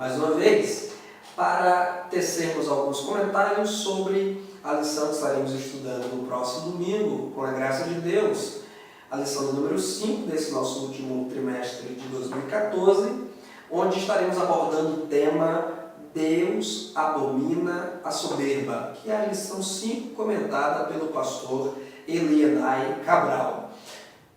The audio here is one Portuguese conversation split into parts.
mais uma vez para tecermos alguns comentários sobre a lição que estaremos estudando no próximo domingo, com a graça de Deus, a lição número 5 desse nosso último trimestre de 2014, onde estaremos abordando o tema Deus abomina a soberba, que é a lição 5 comentada pelo pastor Elianai Cabral.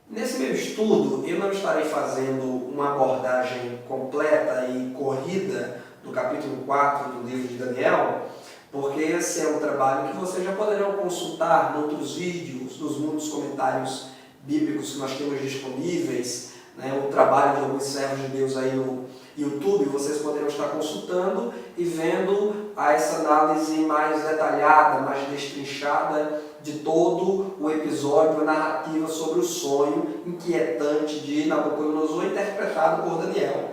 Nesse meu estudo, eu não estarei fazendo uma abordagem completa e corrida do capítulo 4 do livro de Daniel, porque esse é um trabalho que vocês já poderão consultar em outros vídeos, nos muitos comentários bíblicos que nós temos disponíveis, o trabalho de alguns servos de Deus aí no YouTube, vocês poderão estar consultando e vendo essa análise mais detalhada, mais destrinchada de todo o episódio, a narrativa sobre o sonho inquietante de Nabucodonosor, interpretado por Daniel.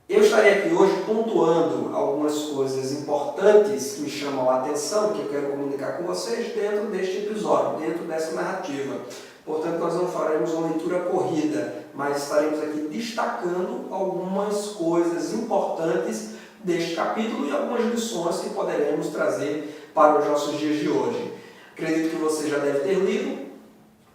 Eu estarei aqui hoje pontuando algumas coisas importantes que me chamam a atenção, que eu quero comunicar com vocês dentro deste episódio, dentro dessa narrativa. Portanto, nós não faremos uma leitura corrida, mas estaremos aqui destacando algumas coisas importantes deste capítulo e algumas lições que poderemos trazer para os nossos dias de hoje. Acredito que você já deve ter lido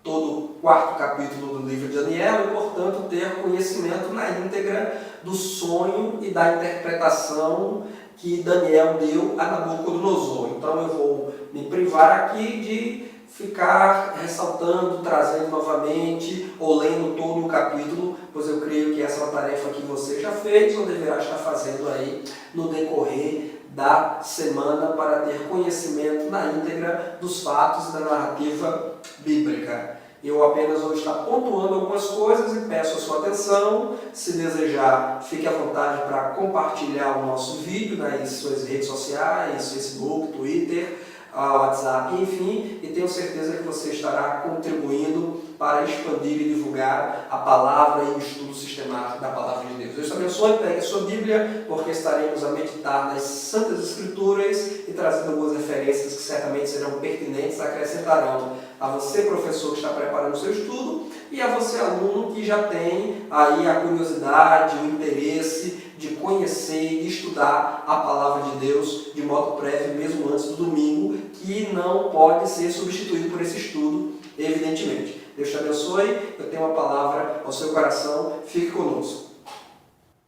todo o quarto capítulo do livro de Daniel e, portanto, ter conhecimento na íntegra do sonho e da interpretação que Daniel deu a Nabucodonosor. Então, eu vou me privar aqui de ficar ressaltando, trazendo novamente ou lendo todo o capítulo, pois eu creio que essa é uma tarefa que você já fez ou deverá estar fazendo aí no decorrer da semana para ter conhecimento na íntegra dos fatos e da narrativa bíblica. Eu apenas vou estar pontuando algumas coisas e peço a sua atenção. Se desejar, fique à vontade para compartilhar o nosso vídeo nas suas redes sociais, Facebook, Twitter, WhatsApp, enfim, e tenho certeza que você estará contribuindo para expandir e divulgar a palavra e o estudo sistemático da palavra de Deus. Deus te abençoe, pegue a sua Bíblia, porque estaremos a meditar nas Santas Escrituras e trazendo algumas referências que certamente serão pertinentes, acrescentarão a você, professor, que está preparando o seu estudo, e a você, aluno, que já tem aí a curiosidade, o interesse de conhecer e de estudar a palavra de Deus de modo prévio, mesmo antes do domingo, que não pode ser substituído por esse estudo, evidentemente. Deus te abençoe, eu tenho uma palavra ao seu coração, fique conosco.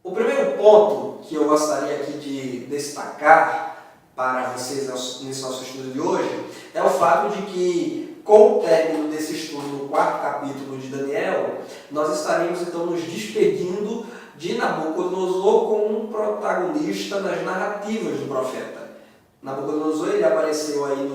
O primeiro ponto que eu gostaria aqui de destacar para vocês nesse nosso estudo de hoje é o fato de que, com o término desse estudo no quarto capítulo de Daniel, nós estaremos então nos despedindo de Nabucodonosor como um protagonista das narrativas do profeta. Nabucodonosor ele apareceu aí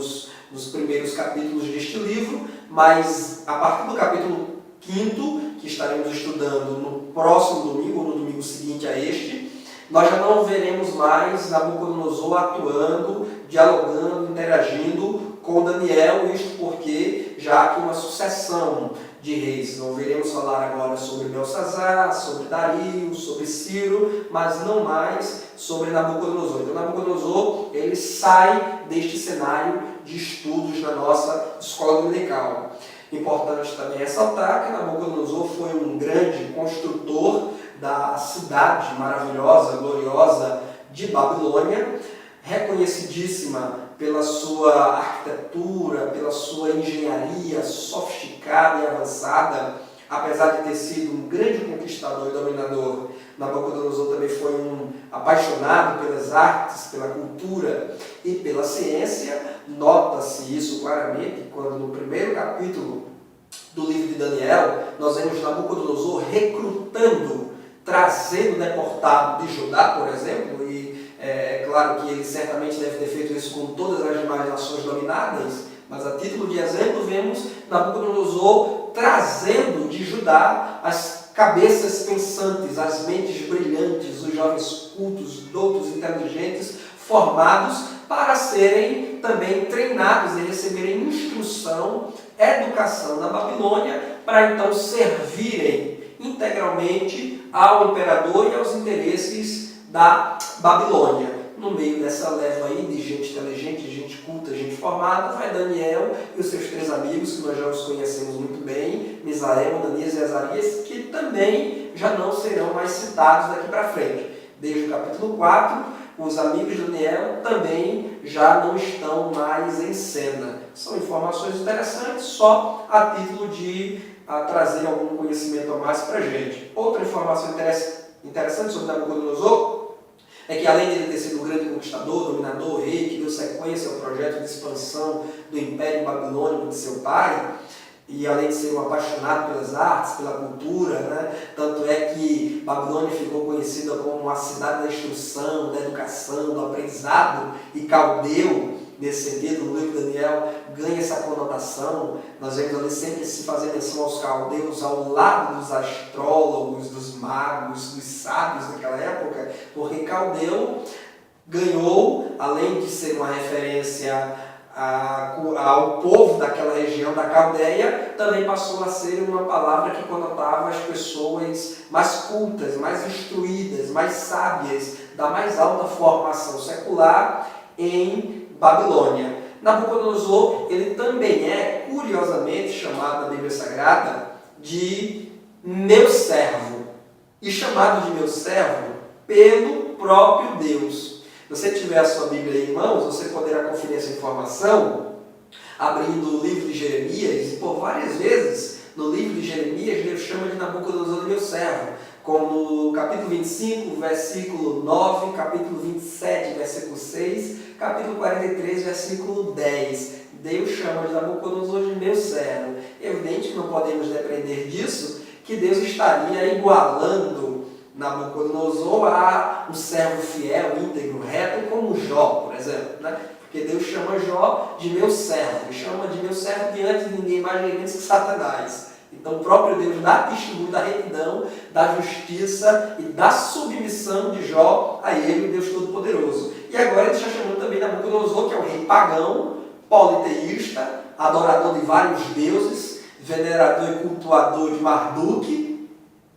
nos primeiros capítulos deste livro, mas a partir do capítulo 5º, que estaremos estudando no próximo domingo, ou no domingo seguinte a este, nós já não veremos mais Nabucodonosor atuando, dialogando, interagindo com Daniel, isto porque já há aqui uma sucessão de reis. Não veremos falar agora sobre Belsazar, sobre Dario, sobre Ciro, mas não mais sobre Nabucodonosor. Então Nabucodonosor ele sai deste cenário de estudos na nossa escola dominical. Importante também ressaltar que Nabucodonosor foi um grande construtor da cidade maravilhosa, gloriosa de Babilônia, reconhecidíssima pela sua arquitetura, pela sua engenharia sofisticada e avançada. Apesar de ter sido um grande conquistador e dominador, Nabucodonosor também foi um apaixonado pelas artes, pela cultura e pela ciência. Nota-se isso claramente quando no primeiro capítulo do livro de Daniel nós vemos Nabucodonosor recrutando, trazendo deportado de Judá, por exemplo, e é claro que ele certamente deve ter feito isso com todas as demais nações dominadas, mas a título de exemplo vemos Nabucodonosor trazendo de Judá as cabeças pensantes, as mentes brilhantes, os jovens cultos, doutos, inteligentes, formados para serem também treinados e receberem instrução, educação na Babilônia, para então servirem integralmente ao imperador e aos interesses da Babilônia. No meio dessa leva aí de gente inteligente, gente culta, gente formada, vai Daniel e os seus 3 amigos, que nós já os conhecemos muito bem, Misael, Ananias e Azarias, que também já não serão mais citados daqui para frente. Desde o capítulo 4, os amigos de Daniel também já não estão mais em cena. São informações interessantes, só a título de trazer algum conhecimento a mais para a gente. Outra informação interessante sobre Nabucodonosor é que, além de ele ter sido um grande conquistador, dominador, rei, que deu sequência ao projeto de expansão do Império Babilônico de seu pai, e além de ser um apaixonado pelas artes, pela cultura, né? Tanto é que Babilônia ficou conhecida como a cidade da instrução, da educação, do aprendizado, e Caldeu, nesse sentido, no livro de Daniel, ganha essa conotação. Nós vemos ali sempre se fazer menção aos caldeus ao lado dos astrólogos, dos magos, dos sábios daquela época, porque Caldeu ganhou, além de ser uma referência ao povo daquela região da Caldeia, também passou a ser uma palavra que conotava as pessoas mais cultas, mais instruídas, mais sábias, da mais alta formação secular em Babilônia. Nabucodonosor, ele também é, curiosamente, chamado na Bíblia Sagrada de meu servo, e chamado de meu servo pelo próprio Deus. Se você tiver a sua Bíblia em mãos, você poderá conferir essa informação abrindo o livro de Jeremias, e por várias vezes no livro de Jeremias Deus chama de Nabucodonosor de meu servo, como no capítulo 25, versículo 9, capítulo 27, versículo 6, capítulo 43, versículo 10. Deus chama de Nabucodonosor de meu servo. É evidente que não podemos depender disso, que Deus estaria igualando Nabucodonosor a um servo fiel, íntegro, reto, como Jó, por exemplo, né? Porque Deus chama Jó de meu servo, chama de meu servo diante de ninguém mais nem menos que Satanás. Então o próprio Deus dá testemunho da retidão, da justiça e da submissão de Jó a ele, Deus Todo-Poderoso. E agora ele está chamando também Nabucodonosor, que é um rei pagão, politeísta, adorador de vários deuses, venerador e cultuador de Marduk,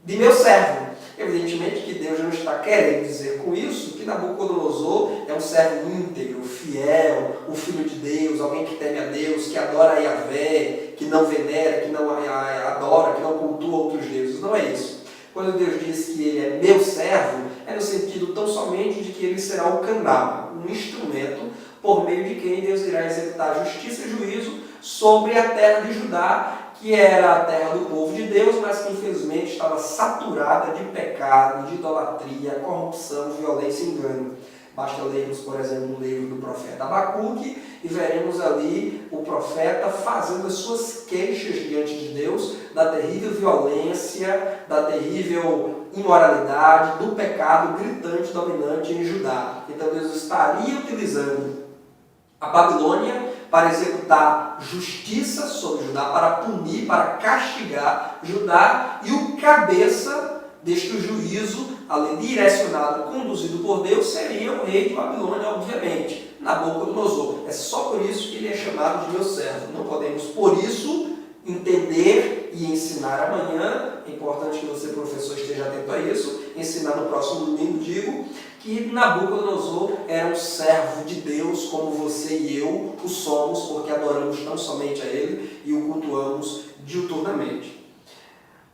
de meu servo. Evidentemente que Deus não está querendo dizer com isso que Nabucodonosor é um servo íntegro, fiel, um filho de Deus, alguém que teme a Deus, que adora a Yahvé, que não venera, que não adora, que não cultua outros deuses. Não é isso. Quando Deus diz que ele é meu servo, é no sentido tão somente de que ele será um canal, um instrumento por meio de quem Deus irá executar justiça e juízo sobre a terra de Judá, que era a terra do povo de Deus, mas que infelizmente estava saturada de pecado, de idolatria, corrupção, violência e engano. Basta lermos, por exemplo, o livro do profeta Abacuque e veremos ali o profeta fazendo as suas queixas diante de Deus da terrível violência, da terrível imoralidade, do pecado gritante, dominante em Judá. Então Deus estaria utilizando a Babilônia para executar justiça sobre Judá, para punir, para castigar Judá, e o cabeça deste juízo, ali direcionado, conduzido por Deus, seria o rei de Babilônia, obviamente, Nabucodonosor. É só por isso que ele é chamado de meu servo. Não podemos, por isso, entender e ensinar amanhã. É importante que você, professor, esteja atento a isso. Ensinar no próximo domingo, digo, que Nabucodonosor era um servo de Deus, como você e eu o somos, porque adoramos tão somente a ele e o cultuamos diuturnamente.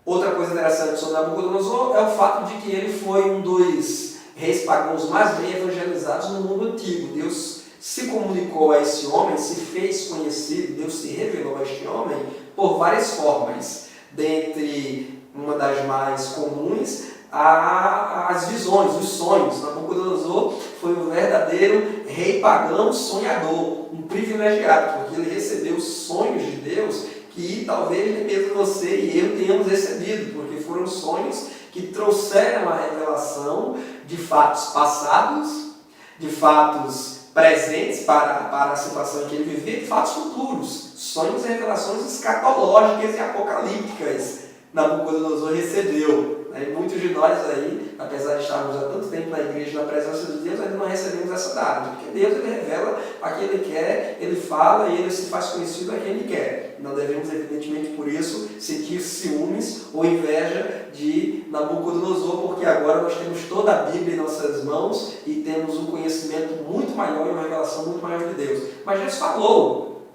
Outra coisa interessante sobre Nabucodonosor é o fato de que ele foi um dos reis pagãos mais bem evangelizados no mundo antigo. Deus se comunicou a esse homem, se fez conhecido, Deus se revelou a este homem por várias formas. Dentre uma das mais comuns, as visões, os sonhos. Nabucodonosor foi um verdadeiro rei pagão sonhador, um privilegiado, porque ele recebeu sonhos de Deus que talvez nem mesmo você e eu tenhamos recebido, porque foram sonhos que trouxeram a revelação de fatos passados, de fatos presentes para a situação em que ele vivia, de fatos futuros, sonhos e revelações escatológicas e apocalípticas. Nabucodonosor recebeu. E muitos de nós aí, apesar de estarmos há tanto tempo na igreja, na presença de Deus, ainda não recebemos essa dádiva, porque Deus ele revela a quem Ele quer, Ele fala e Ele se faz conhecido a quem Ele quer. Não devemos, evidentemente, por isso, sentir ciúmes ou inveja de Nabucodonosor, porque agora nós temos toda a Bíblia em nossas mãos e temos um conhecimento muito maior e uma revelação muito maior de Deus. Mas Deus falou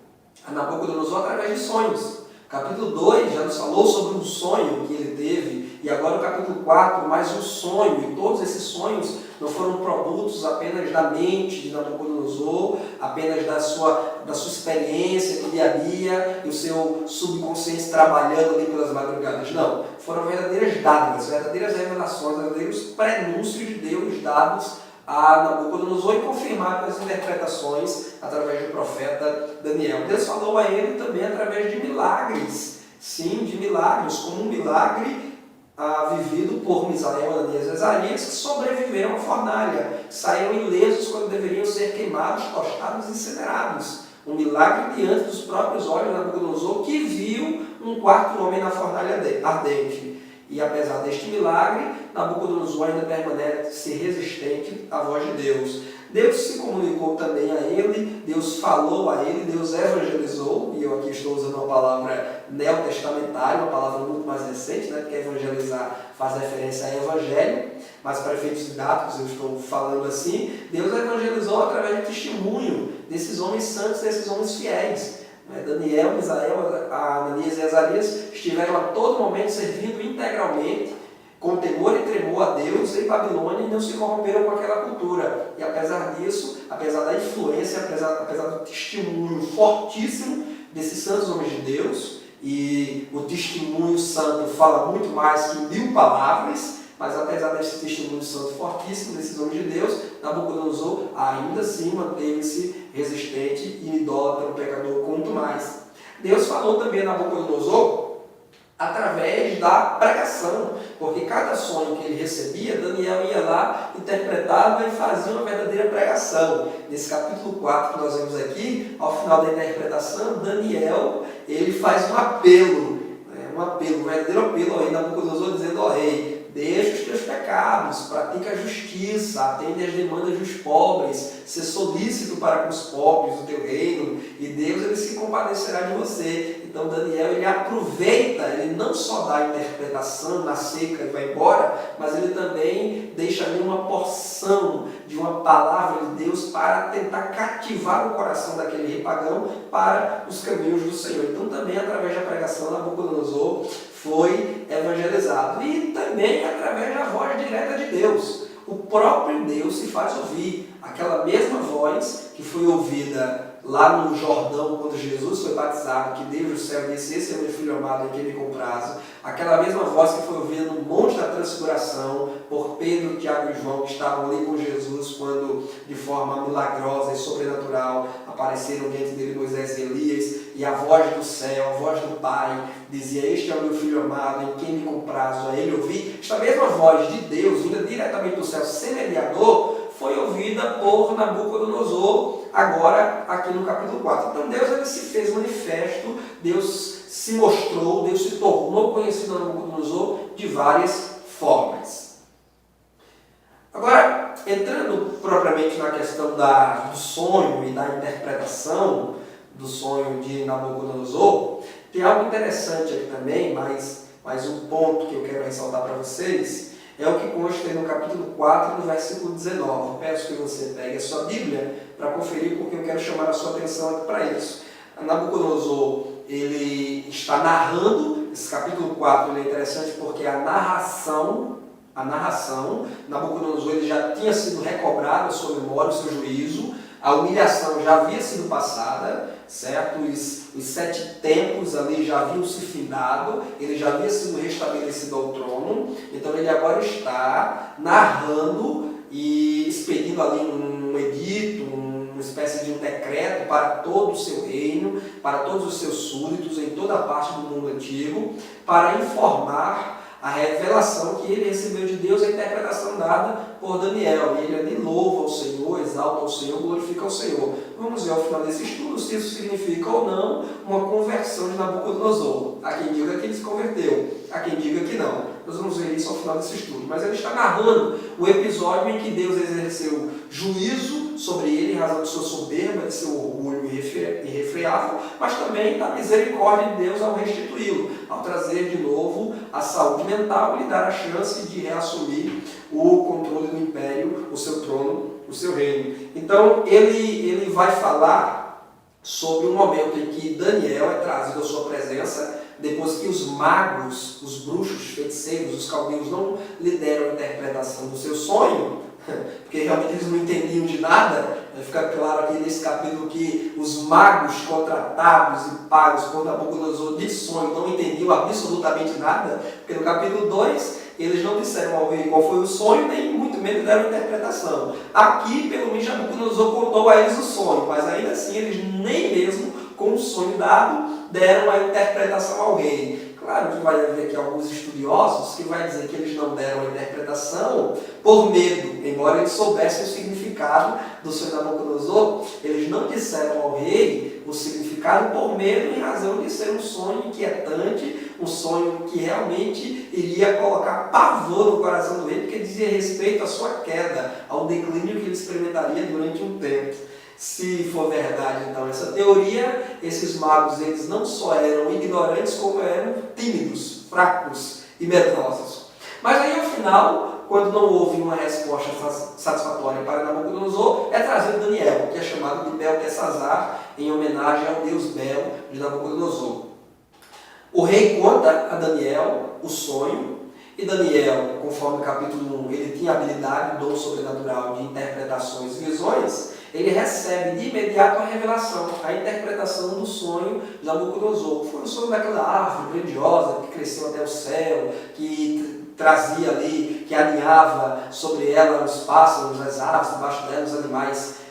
a Nabucodonosor através de sonhos. Capítulo 2 já nos falou sobre um sonho que ele teve e agora no capítulo 4, mais um sonho, e todos esses sonhos não foram produtos apenas da mente de Nabucodonosor, apenas da sua experiência do dia a dia, e o seu subconsciente trabalhando ali pelas madrugadas. Não, foram verdadeiras dádivas, verdadeiras revelações, verdadeiros prenúncios de Deus dados a Nabucodonosor e confirmado pelas interpretações através do profeta Daniel. Deus falou a ele também através de milagres, sim, de milagres, como um milagre vivido por Misael, Ananias e Azarias, que sobreviveram à fornalha, saíram ilesos quando deveriam ser queimados, tostados e incinerados. Um milagre diante dos próprios olhos de Nabucodonosor, que viu um quarto homem na fornalha ardente. E apesar deste milagre, Nabucodonosor ainda permanece resistente à voz de Deus. Deus se comunicou também a ele, Deus falou a ele, Deus evangelizou, e eu aqui estou usando uma palavra neotestamentária, uma palavra muito mais recente, né, porque evangelizar faz referência a evangelho, mas para efeitos didáticos eu estou falando assim. Deus evangelizou através do testemunho desses homens santos, desses homens fiéis. Daniel, Misael, Ananias e Azarias estiveram a todo momento servindo integralmente, com temor e tremor a Deus em Babilônia, e não se corromperam com aquela cultura. E apesar disso, apesar da influência, apesar do testemunho fortíssimo desses santos homens de Deus, e o testemunho santo fala muito mais que 1000 palavras, mas apesar desse testemunho santo fortíssimo desses homens de Deus, Nabucodonosor ainda assim manteve-se resistente e idólatra no pecador quanto mais. Deus falou também a Nabucodonosor através da pregação, porque cada sonho que ele recebia, Daniel ia lá, interpretava e fazia uma verdadeira pregação. Nesse capítulo 4 que nós vemos aqui, ao final da interpretação, Daniel ele faz um apelo, um verdadeiro apelo ao rei Nabucodonosor, dizendo: ó rei, deixa os teus pecados, pratica a justiça, atende às demandas dos pobres, ser solícito para com os pobres do teu reino, e Deus ele se compadecerá de você. Então Daniel ele aproveita, ele não só dá a interpretação na seca e vai embora, mas ele também deixa ali uma porção de uma palavra de Deus para tentar cativar o coração daquele rei pagão para os caminhos do Senhor. Então também através da pregação Nabucodonosor foi evangelizado, e também através da voz direta de Deus. O próprio Deus se faz ouvir. Aquela mesma voz que foi ouvida lá no Jordão, quando Jesus foi batizado, que Deus do céu disse: esse é meu filho amado em quem me comprazo. Aquela mesma voz que foi ouvida no Monte da Transfiguração por Pedro, Tiago e João, que estavam ali com Jesus quando, de forma milagrosa e sobrenatural, apareceram diante dele Moisés e Elias, e a voz do céu, a voz do Pai, dizia: este é o meu filho amado em quem me comprazo, a ele ouvi. Esta mesma voz de Deus, vinda diretamente do céu, sem mediador, foi ouvida por Nabucodonosor, agora aqui no capítulo 4. Então Deus ele se fez manifesto, Deus se mostrou, Deus se tornou conhecido a Nabucodonosor de várias formas. Agora, entrando propriamente na questão do sonho e da interpretação do sonho de Nabucodonosor, tem algo interessante aqui também, mais um ponto que eu quero ressaltar para vocês, é o que consta no capítulo 4, no versículo 19. Peço que você pegue a sua Bíblia para conferir, porque eu quero chamar a sua atenção aqui para isso. Nabucodonosor, ele está narrando, esse capítulo 4 ele é interessante porque a narração, Nabucodonosor ele já tinha sido recobrado a sua memória, o seu juízo, a humilhação já havia sido passada, certo? Os 7 tempos ali já haviam se findado, ele já havia sido restabelecido ao trono, então ele agora está narrando e expedindo ali um edito, uma espécie de um decreto para todo o seu reino, para todos os seus súditos em toda a parte do mundo antigo, para informar a revelação que ele recebeu de Deus, a interpretação dada por Daniel. E ele ali louva ao Senhor, exalta ao Senhor, glorifica ao Senhor. Vamos ver ao final desse estudo se isso significa ou não uma conversão de Nabucodonosor. Há quem diga que ele se converteu, há quem diga que não. Nós vamos ver isso ao final desse estudo. Mas ele está narrando o episódio em que Deus exerceu juízo sobre ele em razão de sua soberba, de seu orgulho irrefreável, mas também da misericórdia de Deus ao restituí-lo, ao trazer de novo a saúde mental e lhe dar a chance de reassumir o controle do império, o seu trono, o seu reino. Então ele vai falar sobre um momento em que Daniel é trazido à sua presença, depois que que os magos, os bruxos, feiticeiros, os caldeus não lhe deram a interpretação do seu sonho, porque realmente eles não entendiam de nada. Fica claro aqui nesse capítulo que os magos contratados e pagos por Nabucodonosor de sonho não entendiam absolutamente nada, porque no capítulo 2 eles não disseram ao rei qual foi o sonho, nem muito menos deram interpretação. Aqui, pelo menos, Nabucodonosor contou a eles o sonho, mas ainda assim eles nem mesmo com o sonho dado deram a interpretação ao rei. Claro que vai haver aqui alguns estudiosos que vai dizer que eles não deram a interpretação por medo, embora eles soubessem o significado do sonho de Nabucodonosor, eles não disseram ao rei o significado por medo, em razão de ser um sonho inquietante, um sonho que realmente iria colocar pavor no coração do rei, porque dizia respeito à sua queda, ao declínio que ele experimentaria durante um tempo. Se for verdade, então, essa teoria, esses magos, eles não só eram ignorantes, como eram tímidos, fracos e medrosos. Mas aí, ao final, quando não houve uma resposta satisfatória para Nabucodonosor, é trazido Daniel, que é chamado de Beltesazar, em homenagem ao deus Bel de Nabucodonosor. O rei conta a Daniel o sonho, e Daniel, conforme o capítulo 1, ele tinha habilidade, dom sobrenatural de interpretações e visões, ele recebe de imediato a revelação, a interpretação do sonho de Nabucodonosor. Foi o sonho daquela árvore grandiosa que cresceu até o céu, que trazia ali, que alinhava sobre ela os pássaros, as aves, debaixo dela os animais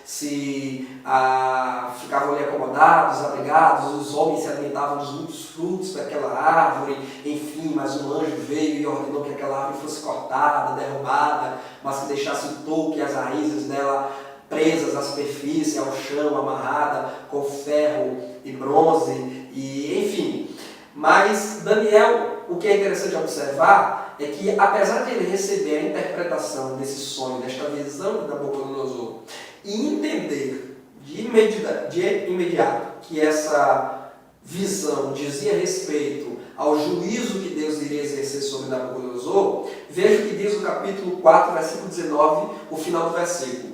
ficavam ali acomodados, abrigados, os homens se alimentavam dos muitos frutos daquela árvore, enfim, mas um anjo veio e ordenou que aquela árvore fosse cortada, derrubada, mas que deixasse o toco e as raízes dela presas à superfície, ao chão, amarrada com ferro e bronze, e enfim. Mas Daniel, o que é interessante observar é que, apesar de ele receber a interpretação desse sonho, desta visão de Nabucodonosor, e entender de imediato que essa visão dizia respeito ao juízo que Deus iria exercer sobre Nabucodonosor, veja o que diz o capítulo 4, versículo 19, o final do versículo.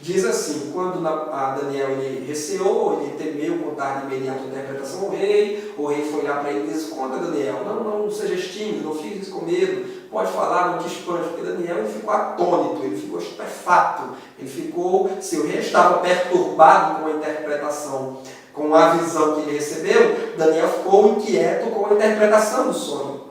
Diz assim: quando Daniel ele receou, ele temeu contar de imediato a interpretação ao rei, o rei foi lá para ele e disse: conta, Daniel, não sejas tímido, não fiques com medo, pode falar, não te espante, porque Daniel ele ficou atônito, ele ficou estupefato, se o rei estava perturbado com a interpretação, com a visão que ele recebeu, Daniel ficou inquieto com a interpretação do sonho,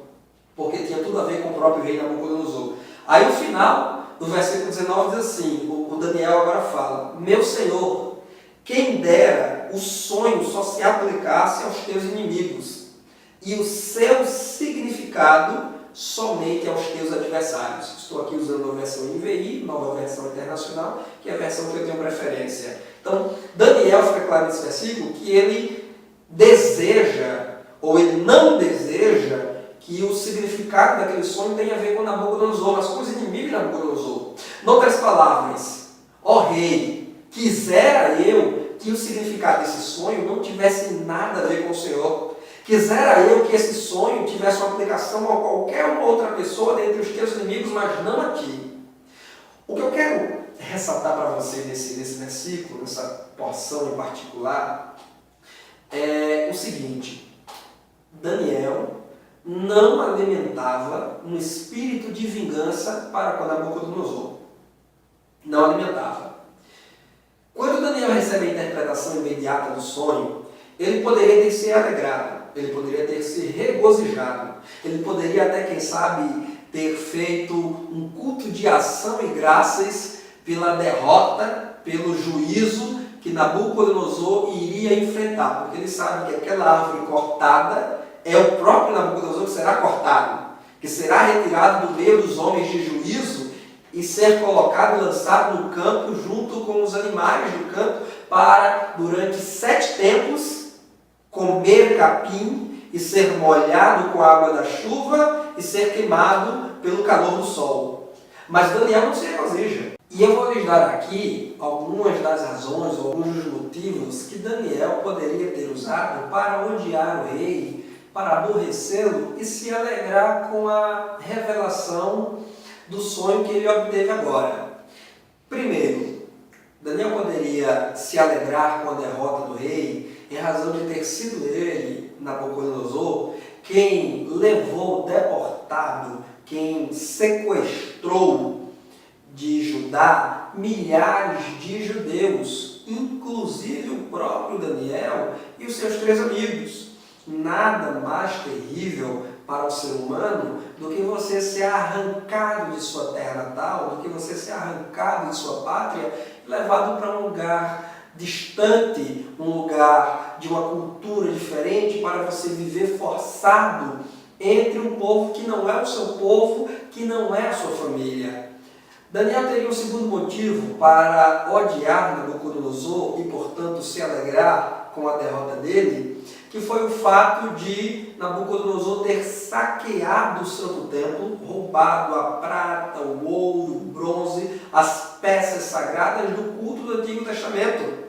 porque tinha tudo a ver com o próprio rei Nabucodonosor. Aí o final do versículo 19 diz assim, o Daniel agora fala: meu Senhor, quem dera o sonho só se aplicasse aos teus inimigos, e o seu significado somente aos teus adversários. Estou aqui usando a versão NVI, nova versão internacional, que é a versão que eu tenho preferência. Então, Daniel fica claro nesse versículo que ele deseja, ou ele não deseja, que o significado daquele sonho tem a ver com Nabucodonosor, mas com os inimigos de Nabucodonosor. Em outras palavras, ó rei, quisera eu que o significado desse sonho não tivesse nada a ver com o Senhor. Quisera eu que esse sonho tivesse uma aplicação a qualquer uma outra pessoa dentre os teus inimigos, mas não a ti. O que eu quero ressaltar para você nesse versículo, nessa porção em particular, é o seguinte: Daniel não alimentava um espírito de vingança para com Nabucodonosor. Não alimentava. Quando Daniel recebe a interpretação imediata do sonho, ele poderia ter se alegrado, ele poderia ter se regozijado, ele poderia até, quem sabe, ter feito um culto de ação e graças pela derrota, pelo juízo que Nabucodonosor iria enfrentar, porque ele sabe que aquela árvore cortada é o próprio Nabucodonosor que será cortado, que será retirado do meio dos homens de juízo e ser colocado e lançado no campo junto com os animais do campo para, durante 7 tempos, comer capim e ser molhado com a água da chuva e ser queimado pelo calor do sol. Mas Daniel não se regozija. E eu vou lhes dar aqui algumas das razões, alguns dos motivos que Daniel poderia ter usado para odiar o rei, para aborrecê-lo e se alegrar com a revelação do sonho que ele obteve agora. Primeiro, Daniel poderia se alegrar com a derrota do rei em razão de ter sido ele, Nabucodonosor, quem levou deportado, quem sequestrou de Judá milhares de judeus, inclusive o próprio Daniel e os seus 3 amigos. Nada mais terrível para o ser humano do que você ser arrancado de sua terra natal, do que você ser arrancado de sua pátria e levado para um lugar distante, um lugar de uma cultura diferente, para você viver forçado entre um povo que não é o seu povo, que não é a sua família. Daniel teria um segundo motivo para odiar Nabucodonosor e, portanto, se alegrar com a derrota dele, que foi o fato de Nabucodonosor ter saqueado o Santo Templo, roubado a prata, o ouro, o bronze, as peças sagradas do culto do Antigo Testamento.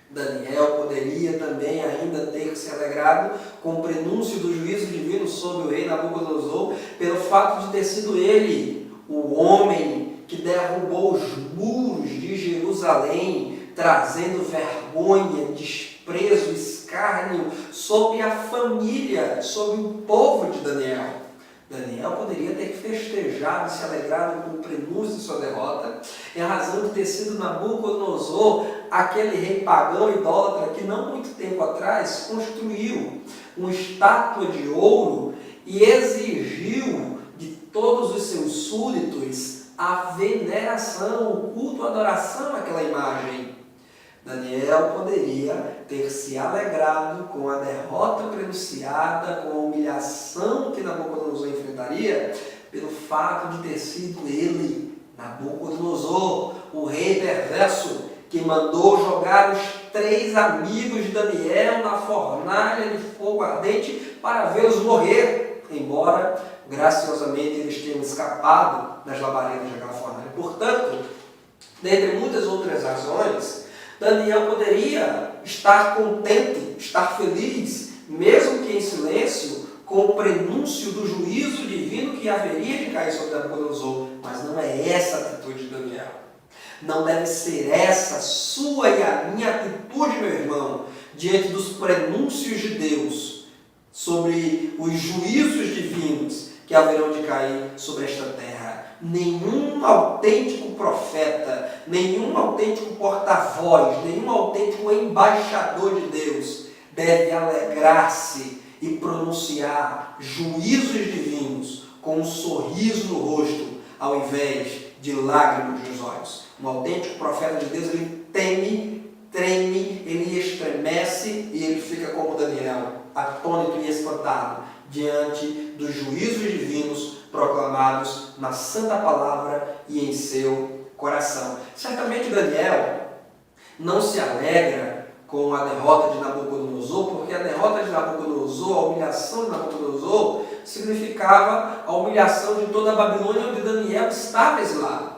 Daniel poderia também ainda ter se alegrado com o prenúncio do juízo divino sobre o rei Nabucodonosor, pelo fato de ter sido ele o homem que derrubou os muros de Jerusalém, trazendo vergonha, desprezo, escárnio sobre a família, sobre o povo de Daniel. Daniel poderia ter festejado e se alegrado com o prenúncio de sua derrota, em razão de ter sido Nabucodonosor, aquele rei pagão idólatra que não muito tempo atrás construiu uma estátua de ouro e exigiu de todos os seus súditos a veneração, o culto, a adoração àquela imagem. Daniel poderia ter se alegrado com a derrota prenunciada, com a humilhação que Nabucodonosor enfrentaria, pelo fato de ter sido ele, Nabucodonosor, o rei perverso, que mandou jogar os 3 amigos de Daniel na fornalha de fogo ardente para vê-los morrer, embora graciosamente eles tenham escapado das labaredas daquela fornalha. Portanto, dentre muitas outras razões, Daniel poderia estar contente, estar feliz, mesmo que em silêncio, com o prenúncio do juízo divino que haveria de cair sobre Nabucodonosor. Mas não é essa a atitude de Daniel. Não deve ser essa sua e a minha atitude, meu irmão, diante dos prenúncios de Deus sobre os juízos divinos que haverão de cair sobre esta terra. Nenhum autêntico profeta, nenhum autêntico porta-voz, nenhum autêntico embaixador de Deus deve alegrar-se e pronunciar juízos divinos com um sorriso no rosto, ao invés de lágrimas nos olhos. Um autêntico profeta de Deus, ele teme, treme, ele estremece e ele fica como Daniel, atônito e espantado diante dos juízos divinos proclamados na Santa Palavra e em seu coração. Certamente Daniel não se alegra com a derrota de Nabucodonosor, porque a derrota de Nabucodonosor, a humilhação de Nabucodonosor, significava a humilhação de toda a Babilônia onde Daniel estava exilado.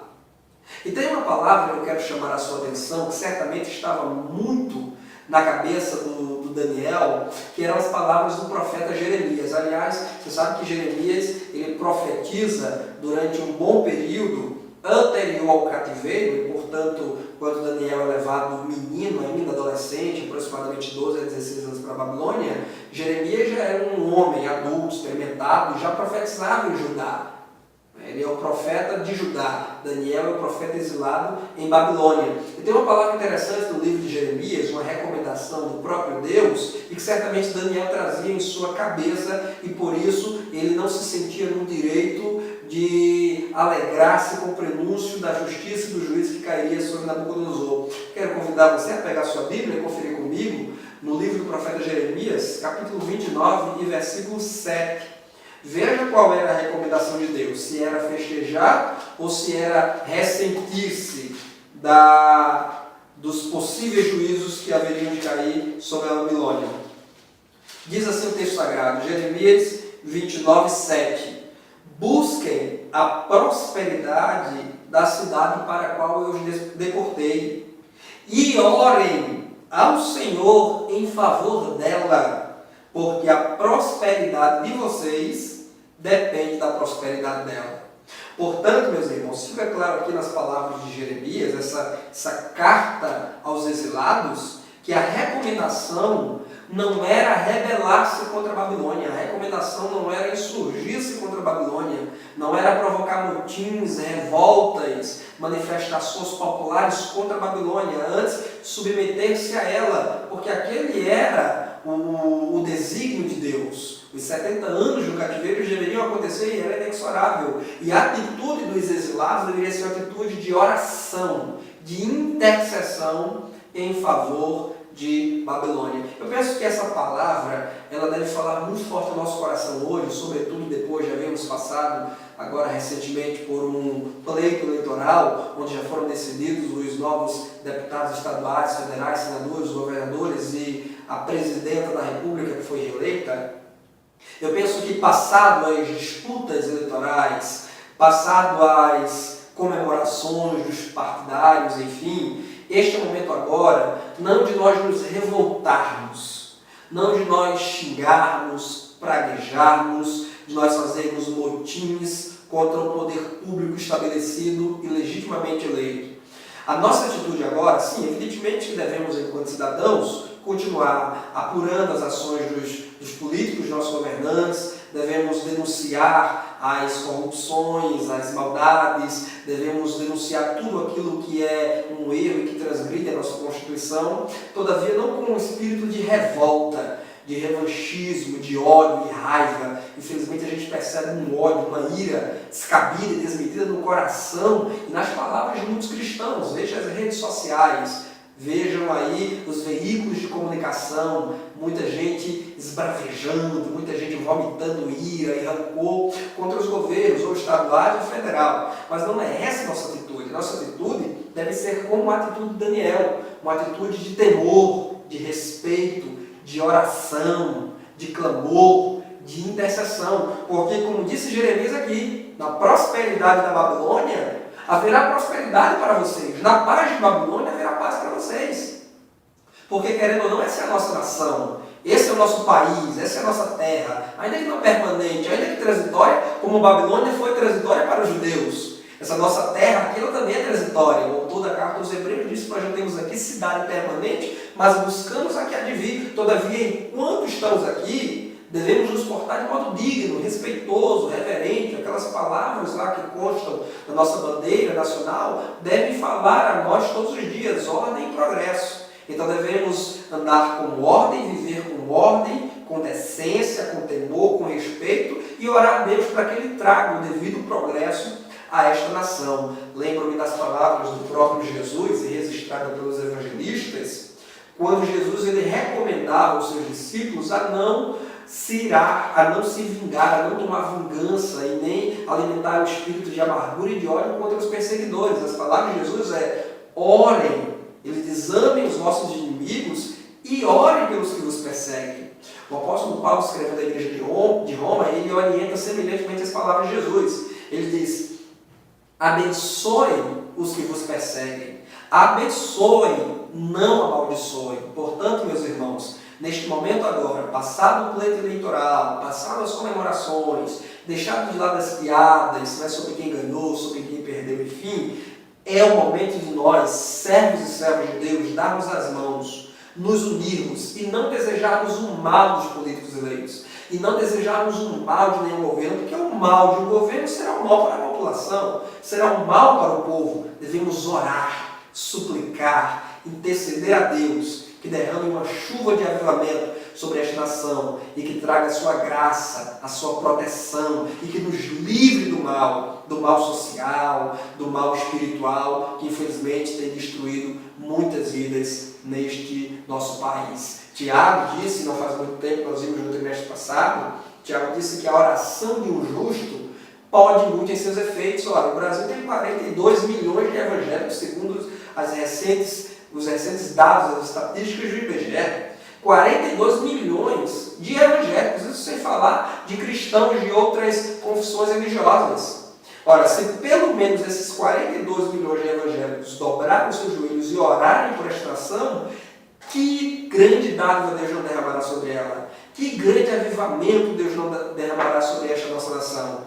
E tem uma palavra que eu quero chamar a sua atenção, que certamente estava muito na cabeça do Daniel, que eram as palavras do profeta Jeremias. Aliás, você sabe que Jeremias ele profetiza durante um bom período anterior ao cativeiro, e portanto, quando Daniel é levado menino, ainda adolescente, aproximadamente 12 a 16 anos para a Babilônia, Jeremias já era um homem adulto, experimentado, e já profetizava em Judá. Ele é o profeta de Judá. Daniel é o profeta exilado em Babilônia. E tem uma palavra interessante no livro de Jeremias, uma recomendação do próprio Deus, e que certamente Daniel trazia em sua cabeça, e por isso ele não se sentia no direito de alegrar-se com o prenúncio da justiça e do juízo que cairia sobre Nabucodonosor. Quero convidar você a pegar sua Bíblia e conferir comigo no livro do profeta Jeremias, capítulo 29 e versículo 7. Veja qual era a recomendação de Deus, se era festejar ou se era ressentir-se dos possíveis juízos que haveriam de cair sobre a Babilônia. Diz assim o texto sagrado, Jeremias 29, 7. Busquem a prosperidade da cidade para a qual eu os deportei e orem ao Senhor em favor dela, porque a prosperidade de vocês depende da prosperidade dela. Portanto, meus irmãos, fica claro aqui nas palavras de Jeremias, essa carta aos exilados, que a recomendação não era rebelar-se contra a Babilônia, a recomendação não era insurgir-se contra a Babilônia, não era provocar motins, revoltas, manifestações populares contra a Babilônia, antes submeter-se a ela, porque aquele era o desígnio de Deus. Os 70 anos do cativeiro deveriam acontecer e era inexorável. E a atitude dos exilados deveria ser uma atitude de oração, de intercessão em favor de Babilônia. Eu penso que essa palavra, ela deve falar muito forte no nosso coração hoje, sobretudo depois de havermos passado agora recentemente por um pleito eleitoral, onde já foram decididos os novos deputados estaduais, federais, senadores, governadores e a presidenta da República que foi reeleita. Eu penso que passado as disputas eleitorais, passado as comemorações dos partidários, enfim, este é o momento agora, não de nós nos revoltarmos, não de nós xingarmos, praguejarmos, de nós fazermos motins contra o poder público estabelecido e legitimamente eleito. A nossa atitude agora, sim, evidentemente que devemos, enquanto cidadãos, continuar apurando as ações dos políticos, dos nossos governantes, devemos denunciar as corrupções, as maldades, devemos denunciar tudo aquilo que é um erro e que transgride a nossa Constituição, todavia não com um espírito de revolta, de revanchismo, de ódio e raiva. Infelizmente a gente percebe um ódio, uma ira descabida e desmedida no coração e nas palavras de muitos cristãos. Veja as redes sociais, vejam aí os veículos de comunicação, muita gente esbravejando, muita gente vomitando ira e rancor contra os governos, ou estaduais ou federal. Mas não é essa a nossa atitude. Nossa atitude deve ser como a atitude de Daniel, uma atitude de temor, de respeito, de oração, de clamor, de intercessão. Porque, como disse Jeremias aqui, na prosperidade da Babilônia, haverá prosperidade para vocês. Na paz de Babilônia haverá paz para vocês. Porque, querendo ou não, essa é a nossa nação. Esse é o nosso país, essa é a nossa terra. Ainda que não permanente, ainda que transitória, como Babilônia foi transitória para os judeus. Essa nossa terra aqui, ela também é transitória. O autor da carta aos Hebreus disse que nós não temos aqui cidade permanente, mas buscamos a que há de vir. Todavia, enquanto estamos aqui, devemos nos portar de modo digno, respeitoso, reverente. Aquelas palavras lá que constam na nossa bandeira nacional devem falar a nós todos os dias, ordem e progresso. Então devemos andar com ordem, viver com ordem, com decência, com temor, com respeito e orar a Deus para que Ele traga o devido progresso a esta nação. Lembro-me das palavras do próprio Jesus, e registrada pelos evangelistas, quando Jesus ele recomendava aos seus discípulos a não se irar, a não se vingar, a não tomar vingança e nem alimentar o espírito de amargura e de ódio contra os perseguidores. As palavras de Jesus orem, ele diz, amem os vossos inimigos e orem pelos que vos perseguem. O apóstolo Paulo, escrevendo à igreja de Roma, ele orienta semelhantemente as palavras de Jesus. Ele diz, abençoem os que vos perseguem, abençoem, não amaldiçoem. Portanto, meus irmãos, neste momento agora, passado o pleito eleitoral, passado as comemorações, deixado de lado as piadas, sobre quem ganhou, sobre quem perdeu, enfim, é o momento de nós, servos e servas de Deus, darmos as mãos, nos unirmos e não desejarmos o mal dos políticos eleitos. E não desejarmos um mal de nenhum governo, porque o mal de um governo será um mal para a população, será um mal para o povo. Devemos orar, suplicar, interceder a Deus, que derrame uma chuva de avivamento sobre esta nação e que traga a sua graça, a sua proteção e que nos livre do mal social, do mal espiritual, que infelizmente tem destruído muitas vidas neste nosso país. Tiago disse, não faz muito tempo, nós vimos no trimestre passado, Tiago disse que a oração de um justo pode muito em seus efeitos. Olha, o Brasil tem 42 milhões de evangélicos, segundo os recentes dados, as estatísticas do IBGE. 42 milhões de evangélicos, isso sem falar de cristãos de outras confissões religiosas. Ora, se pelo menos esses 42 milhões de evangélicos dobrarem os seus joelhos e orarem por esta nação, que grande dádiva Deus não derramará sobre ela. Que grande avivamento Deus não derramará sobre esta nossa nação.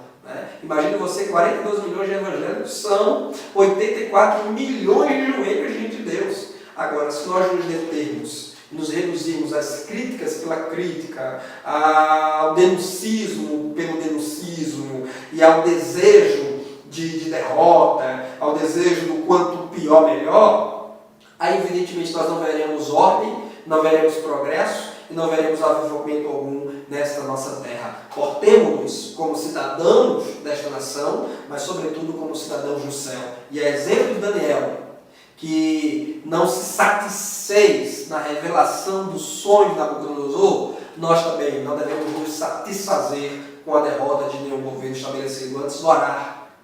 Imagine você, 42 milhões de evangélicos são 84 milhões de joelhos diante de Deus. Agora, se nós nos determos nos reduzirmos às críticas pela crítica, ao denuncismo pelo denuncismo e ao desejo de derrota, ao desejo do quanto pior melhor, aí evidentemente nós não veremos ordem, não veremos progresso e não veremos avivamento algum nesta nossa terra. Portemo-nos como cidadãos desta nação, mas sobretudo como cidadãos do céu. E é exemplo de Daniel, que não se satisfez na revelação do sonho de Nabucodonosor, nós também não devemos nos satisfazer com a derrota de nenhum governo estabelecido. Antes,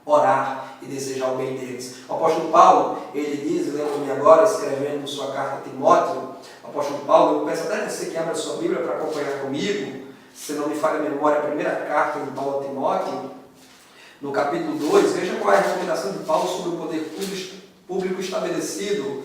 orar e desejar o bem deles. O apóstolo Paulo, ele diz, lembro-me agora, escrevendo sua carta a Timóteo, o apóstolo Paulo, eu peço até você que abra a sua Bíblia para acompanhar comigo, se não me falha a memória, a primeira carta de Paulo a Timóteo, no capítulo 2, veja qual é a recomendação de Paulo sobre o poder público estabelecido,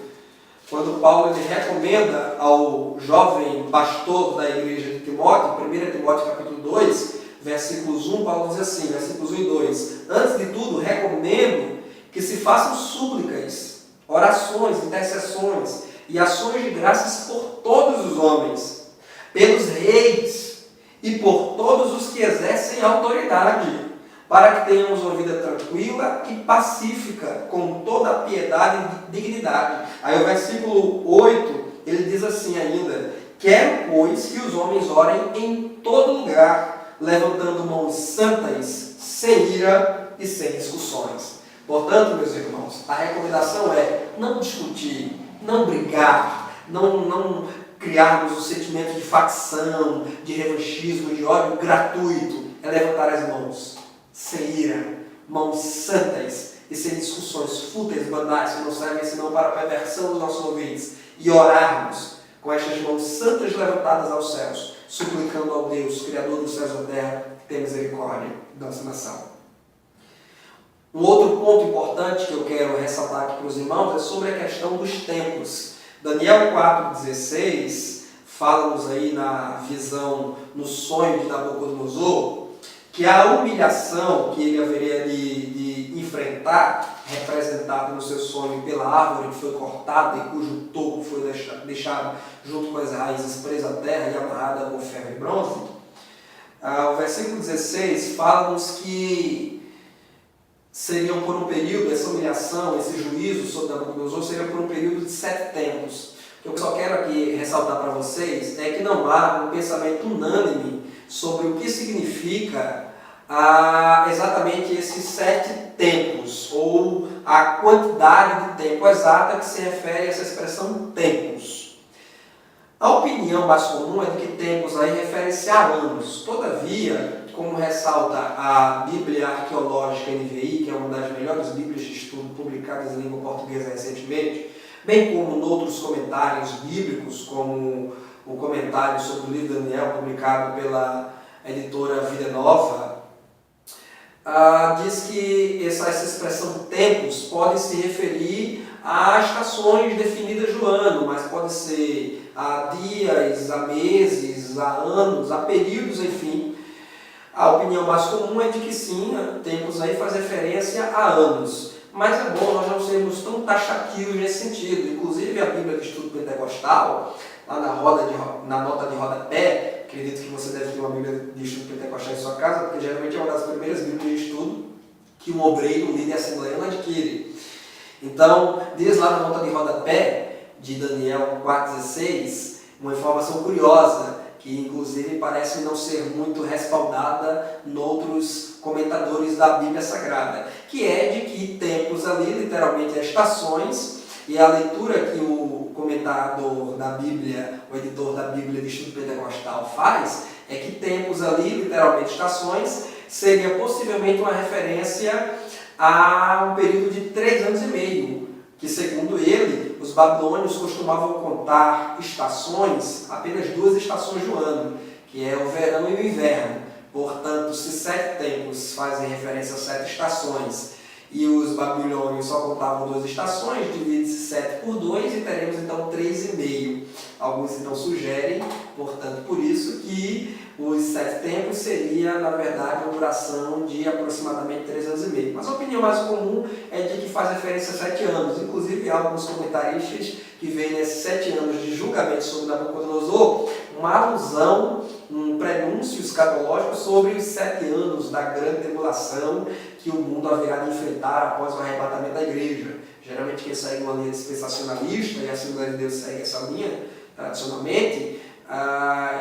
quando Paulo ele recomenda ao jovem pastor da igreja de Timóteo, 1 Timóteo capítulo 2, versículos 1, Paulo diz assim, versículos 1 e 2, antes de tudo, recomendo que se façam súplicas, orações, intercessões e ações de graças por todos os homens, pelos reis e por todos os que exercem autoridade, para que tenhamos uma vida tranquila e pacífica, com toda a piedade e dignidade. Aí o versículo 8, ele diz assim ainda, quero, pois, que os homens orem em todo lugar, levantando mãos santas, sem ira e sem discussões. Portanto, meus irmãos, a recomendação é não discutir, não brigar, não criarmos o sentimento de facção, de revanchismo, de ódio gratuito. É levantar as mãos, sem ira, mãos santas e sem discussões fúteis, banais, que não servem senão para a perversão dos nossos ouvintes, e orarmos com estas mãos santas levantadas aos céus, suplicando ao Deus, Criador dos céus e da terra, que tenha misericórdia da nossa nação. Um outro ponto importante que eu quero ressaltar aqui para os irmãos é sobre a questão dos tempos. Daniel 4,16 fala-nos aí na visão, no sonho de Nabucodonosor, que a humilhação que ele haveria de enfrentar, representada no seu sonho pela árvore que foi cortada e cujo toco foi deixado junto com as raízes presa à terra e amarrada com ferro e bronze, o versículo 16 fala-nos que seriam por um período, essa humilhação, esse juízo sobre Nabucodonosor seria por um período de 7 tempos. O que eu só quero aqui ressaltar para vocês é que não há um pensamento unânime sobre o que significa exatamente esses 7 tempos, ou a quantidade de tempo exata que se refere a essa expressão tempos. A opinião mais comum é de que tempos aí refere-se a anos. Todavia, como ressalta a Bíblia Arqueológica NVI, que é uma das melhores bíblias de estudo publicadas em língua portuguesa recentemente, bem como noutros comentários bíblicos, como o comentário sobre o livro de Daniel, publicado pela editora Vida Nova, diz que essa expressão tempos pode se referir a estações definidas do ano, mas pode ser a dias, a meses, a anos, a períodos, enfim. A opinião mais comum é de que sim, tempos aí faz referência a anos. Mas é bom nós não sermos tão taxativos nesse sentido. Inclusive a Bíblia de Estudo Pentecostal, lá na nota de rodapé, acredito que você deve ter uma Bíblia de Estudo Pentecostal em sua casa, porque geralmente é uma das primeiras Bíblias de estudo que um obreiro, um líder assembleiano adquire. Então, diz lá na nota de rodapé de Daniel 4,16, uma informação curiosa, que inclusive parece não ser muito respaldada noutros comentadores da Bíblia Sagrada, que é de que tempos ali, literalmente, estações, e a leitura que o comentador da Bíblia, o editor da Bíblia de Estudo Pentecostal faz, é que tempos ali, literalmente estações, seria possivelmente uma referência a um período de 3 anos e meio, que segundo ele, os babilônios costumavam contar estações, apenas 2 estações do ano, que é o verão e o inverno. Portanto, se 7 tempos fazem referência a 7 estações, e os babilônios só contavam 2 estações, divide-se 7 por 2 e teremos então 3,5. Alguns então sugerem, portanto, por isso que os 7 tempos seria, na verdade, uma duração de aproximadamente 3 anos e meio. Mas a opinião mais comum é de que faz referência a 7 anos. Inclusive, há alguns comentaristas que veem nesses 7 anos de julgamento sobre Nabucodonosor uma alusão, um prenúncio escatológico sobre os 7 anos da grande tribulação que o mundo haverá de enfrentar após o arrebatamento da igreja. Geralmente quem segue uma linha dispensacionalista, e a Assembleia de Deus segue essa linha tradicionalmente,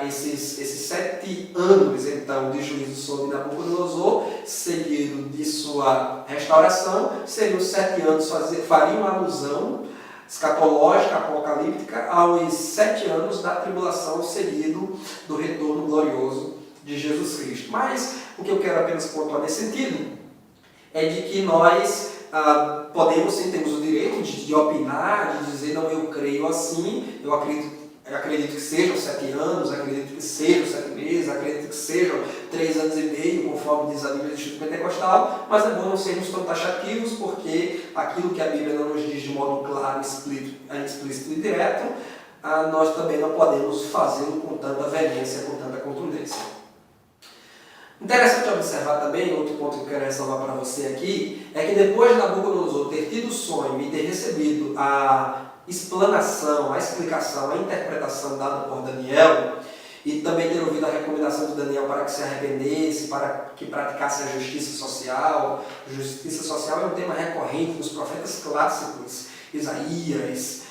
esses 7 anos então de juízo sobre Nabucodonosor, seguido de sua restauração, seriam 7 anos, fariam uma alusão escatológica, apocalíptica, aos 7 anos da tribulação, seguido do retorno glorioso de Jesus Cristo. Mas o que eu quero apenas pontuar nesse sentido é de que nós podemos, sim, temos o direito de opinar, de dizer, não, eu creio assim, eu acredito que sejam 7 anos, acredito que sejam 7 meses, acredito que sejam 3 anos e meio, conforme diz a Bíblia do Instituto Pentecostal, mas é bom não sermos tão taxativos, porque aquilo que a Bíblia não nos diz de modo claro, explícito e direto, nós também não podemos fazê-lo com tanta veemência, com tanta contundência. Interessante observar também, outro ponto que eu quero ressalvar para você aqui, é que depois de Nabucodonosor ter tido o sonho e ter recebido a explanação, a explicação, a interpretação dada por Daniel, e também ter ouvido a recomendação de Daniel para que se arrependesse, para que praticasse a justiça social. Justiça social é um tema recorrente nos profetas clássicos, Isaías,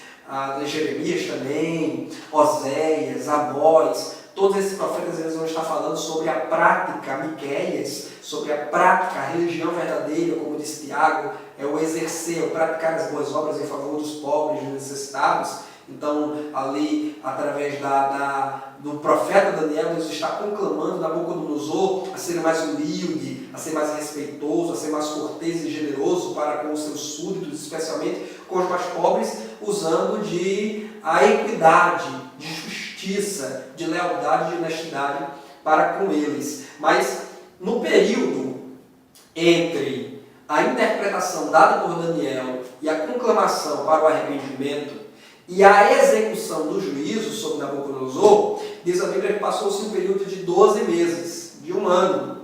Jeremias também, Oséias, Amós. Todos esses profetas eles vão estar falando sobre a prática, Miqueias, sobre a prática, a religião verdadeira, como diz Tiago, é o exercer, o praticar as boas obras em favor dos pobres, dos necessitados. Então, ali, através do profeta Daniel, Deus está conclamando Nabucodonosor a ser mais humilde, a ser mais respeitoso, a ser mais cortês e generoso para com os seus súditos, especialmente com os mais pobres, usando a equidade, de justiça, de lealdade e de honestidade para com eles. Mas, no período entre a interpretação dada por Daniel e a conclamação para o arrependimento e a execução do juízo sobre Nabucodonosor, diz a Bíblia que passou-se um período de 12 meses, de 1 ano.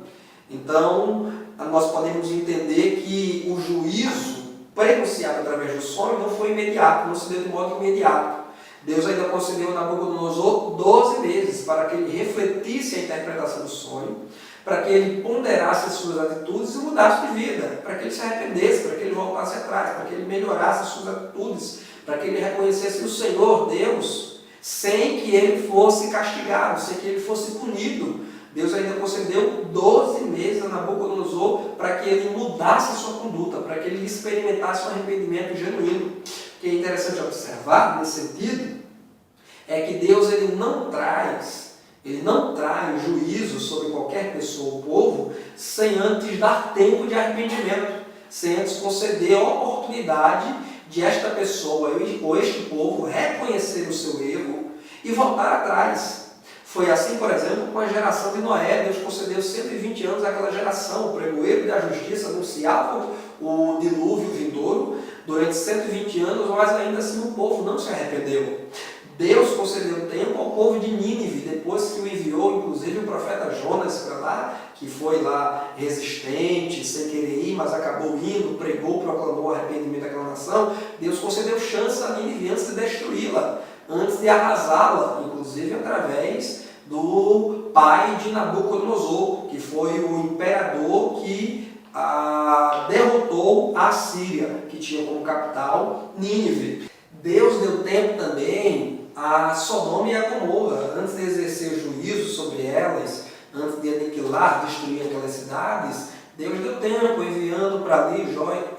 Então, nós podemos entender que o juízo prenunciado através do sonho não foi imediato, não se deu de modo imediato. Deus ainda concedeu a Nabucodonosor 12 meses para que ele refletisse a interpretação do sonho, para que ele ponderasse as suas atitudes e mudasse de vida, para que ele se arrependesse, para que ele voltasse atrás, para que ele melhorasse as suas atitudes, para que ele reconhecesse o Senhor Deus, sem que ele fosse castigado, sem que ele fosse punido. Deus ainda concedeu 12 meses a Nabucodonosor para que ele mudasse a sua conduta, para que ele experimentasse um arrependimento genuíno. O que é interessante observar nesse sentido é que Deus ele não traz juízo sobre qualquer pessoa ou povo sem antes dar tempo de arrependimento, sem antes conceder a oportunidade de esta pessoa ou este povo reconhecer o seu erro e voltar atrás. Foi assim, por exemplo, com a geração de Noé. Deus concedeu 120 anos àquela geração. O pregoeiro da justiça anunciava o dilúvio vindouro durante 120 anos, mas ainda assim o povo não se arrependeu. Deus concedeu tempo ao povo de Nínive, depois que o enviou, inclusive o profeta Jonas para lá, que foi lá resistente, sem querer ir, mas acabou indo, pregou, proclamou o arrependimento daquela nação. Deus concedeu chance a Nínive antes de destruí-la, antes de arrasá-la, inclusive através do pai de Nabucodonosor, que foi o imperador que derrotou a Assíria, que tinha como capital Nínive. Deus deu tempo também a Sodoma e a Gomorra, antes de exercer juízo sobre elas, antes de aniquilar, destruir aquelas cidades. Deus deu tempo, enviando para ali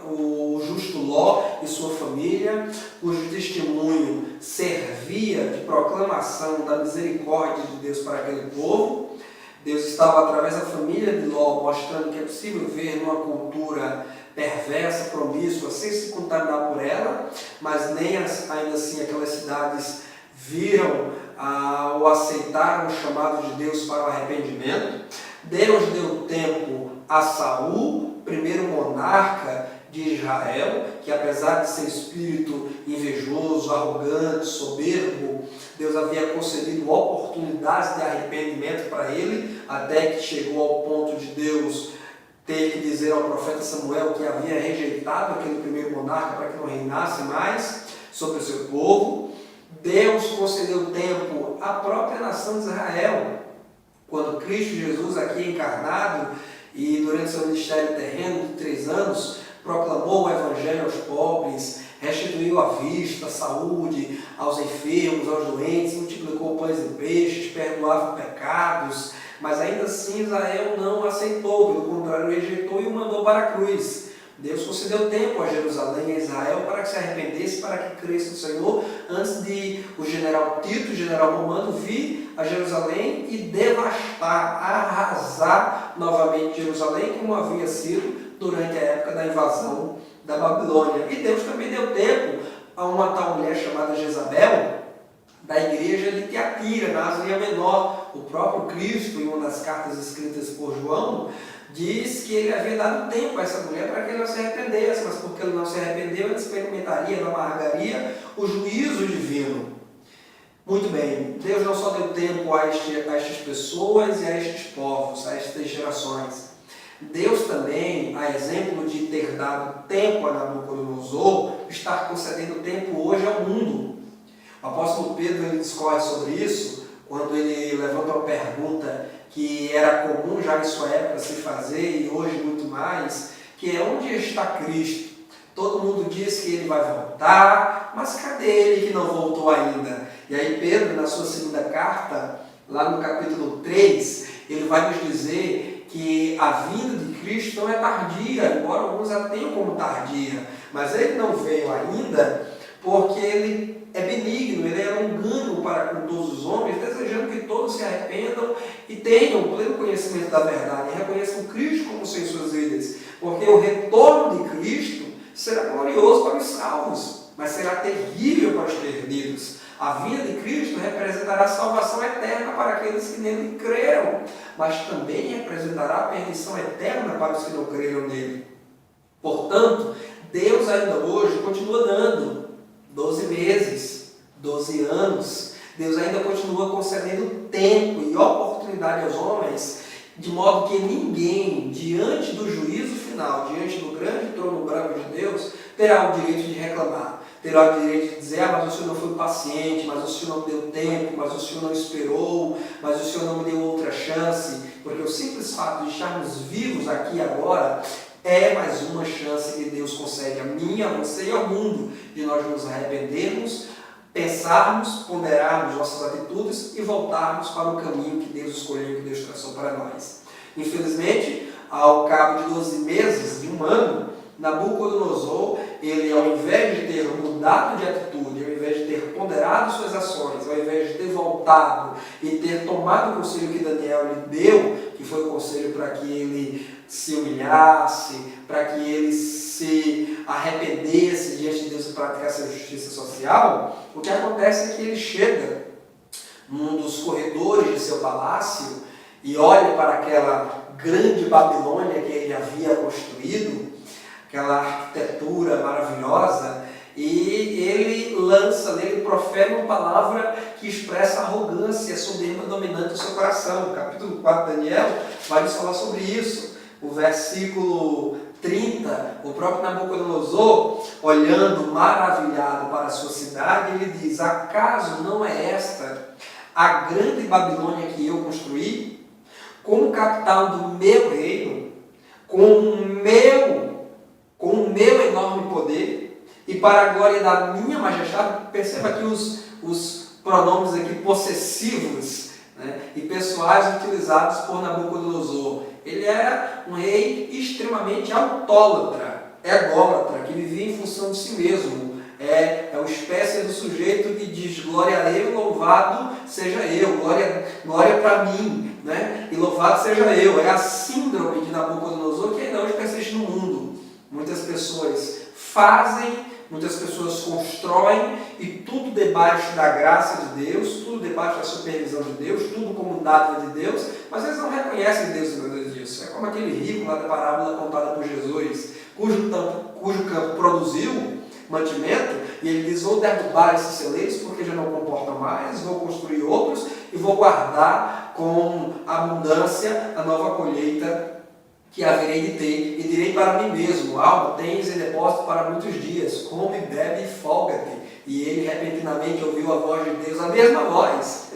o justo Ló e sua família, cujo testemunho servia de proclamação da misericórdia de Deus para aquele povo. Deus estava, através da família de Ló, mostrando que é possível ver numa cultura perversa, promíscua, sem se contaminar por ela, mas nem ainda assim aquelas cidades viram ou aceitaram o chamado de Deus para o arrependimento. Deus deu tempo a Saul, primeiro monarca de Israel, que apesar de ser espírito invejoso, arrogante, soberbo, Deus havia concedido oportunidades de arrependimento para ele, até que chegou ao ponto de Deus ter que dizer ao profeta Samuel que havia rejeitado aquele primeiro monarca para que não reinasse mais sobre o seu povo. Deus concedeu tempo à própria nação de Israel, quando Cristo Jesus, aqui encarnado, e durante seu ministério terreno de 3 anos, proclamou o Evangelho aos pobres, restituiu a vista, a saúde aos enfermos, aos doentes, multiplicou pães e peixes, perdoava pecados, mas ainda assim Israel não aceitou, pelo contrário, rejeitou e o mandou para a cruz. Deus concedeu tempo a Jerusalém e a Israel para que se arrependesse, para que cresça no Senhor, antes de o general Tito, o general romano, vir a Jerusalém e devastar, arrasar novamente Jerusalém, como havia sido durante a época da invasão da Babilônia. E Deus também deu tempo a uma tal mulher chamada Jezabel, da igreja de Tiatira, na Ásia Menor. O próprio Cristo, em uma das cartas escritas por João, diz que ele havia dado tempo a essa mulher para que ela se arrependesse, mas porque ela não se arrependeu, ela experimentaria, ela amargaria o juízo divino. Muito bem, Deus não só deu tempo a estas pessoas e a estes povos, a estas gerações. Deus também, a exemplo de ter dado tempo a Nabucodonosor, está concedendo tempo hoje ao mundo. O apóstolo Pedro ele discorre sobre isso, quando ele levanta uma pergunta que era comum já em sua época se fazer, e hoje muito mais, que é: onde está Cristo? Todo mundo diz que ele vai voltar, mas cadê ele que não voltou ainda? E aí Pedro, na sua segunda carta, lá no capítulo 3, ele vai nos dizer que a vinda de Cristo não é tardia, embora alguns a tenham como tardia, mas ele não veio ainda porque ele é benigno, ele é longânimo para com todos os homens, desejando que todos se arrependam e tenham pleno conhecimento da verdade, e reconheçam Cristo como Senhor em suas vidas, porque o retorno de Cristo será glorioso para os salvos, mas será terrível para os perdidos. A vinda de Cristo representará a salvação eterna para aqueles que nele creram, mas também representará a perdição eterna para os que não creram nele. Portanto, Deus ainda hoje continua dando 12 meses, 12 anos. Deus ainda continua concedendo tempo e oportunidade aos homens, de modo que ninguém, diante do juízo final, diante do grande trono branco de Deus, terá o direito de reclamar. Terá o direito de dizer: mas o Senhor não foi paciente, mas o Senhor não deu tempo, mas o Senhor não esperou, mas o Senhor não me deu outra chance. Porque o simples fato de estarmos vivos aqui agora é mais uma chance que Deus concede a mim, a você e ao mundo, de nós nos arrependermos, pensarmos, ponderarmos nossas atitudes e voltarmos para o caminho que Deus escolheu, que Deus traçou para nós. Infelizmente, ao cabo de 12 meses, de um ano, Nabucodonosor, ele, ao invés de ter mudado de atitude, ao invés de ter ponderado suas ações, ao invés de ter voltado e ter tomado o conselho que Daniel lhe deu, que foi o conselho para que ele se humilhasse, para que ele se arrependesse diante de Deus e praticasse a justiça social, o que acontece é que ele chega num dos corredores de seu palácio e olha para aquela grande Babilônia que ele havia construído, aquela arquitetura maravilhosa, e ele profere uma palavra que expressa a arrogância e a soberba dominante do seu coração. O capítulo 4 de Daniel vai nos falar sobre isso. O versículo 30, o próprio Nabucodonosor, olhando maravilhado para a sua cidade, ele diz: acaso não é esta a grande Babilônia que eu construí, como capital do meu reino, com o meu enorme poder, e para a glória da minha majestade? Perceba aqui os pronomes aqui possessivos, né, e pessoais utilizados por Nabucodonosor. Ele era um rei extremamente autólatra, ególatra, que vivia em função de si mesmo. É uma espécie do sujeito que diz: glória a eu, louvado seja eu, glória para mim, né? E louvado seja eu. É a síndrome de Nabucodonosor que ainda hoje persiste no mundo. Muitas pessoas fazem, muitas pessoas constroem, e tudo debaixo da graça de Deus, tudo debaixo da supervisão de Deus, tudo como dádiva de Deus, mas eles não reconhecem Deus no meio disso. É como aquele rico lá da parábola contada por Jesus. cujo campo produziu mantimento, e ele diz: vou derrubar esses celeiros porque já não comportam mais, vou construir outros e vou guardar com abundância a nova colheita que haverei de ter, e direi para mim mesmo: alma tens em depósito para muitos dias, come, bebe e folga-te. E ele repentinamente ouviu a voz de Deus, a mesma voz.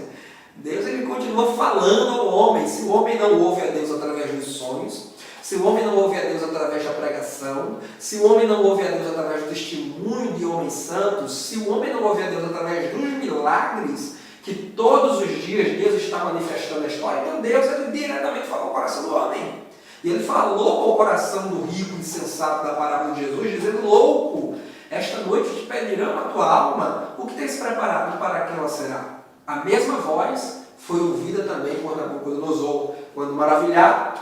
Deus, ele continua falando ao homem. Se o homem não ouve a Deus através dos sonhos, se o homem não ouve a Deus através da pregação, se o homem não ouve a Deus através do testemunho de homens santos, se o homem não ouve a Deus através dos milagres que todos os dias Deus está manifestando na história, então Deus, ele diretamente fala ao coração do homem. E ele falou ao coração do rico e insensato da parábola de Jesus, dizendo: louco, esta noite te pedirão a tua alma, o que tens preparado para quem ela será? A mesma voz foi ouvida também por Nabucodonosor, quando maravilhado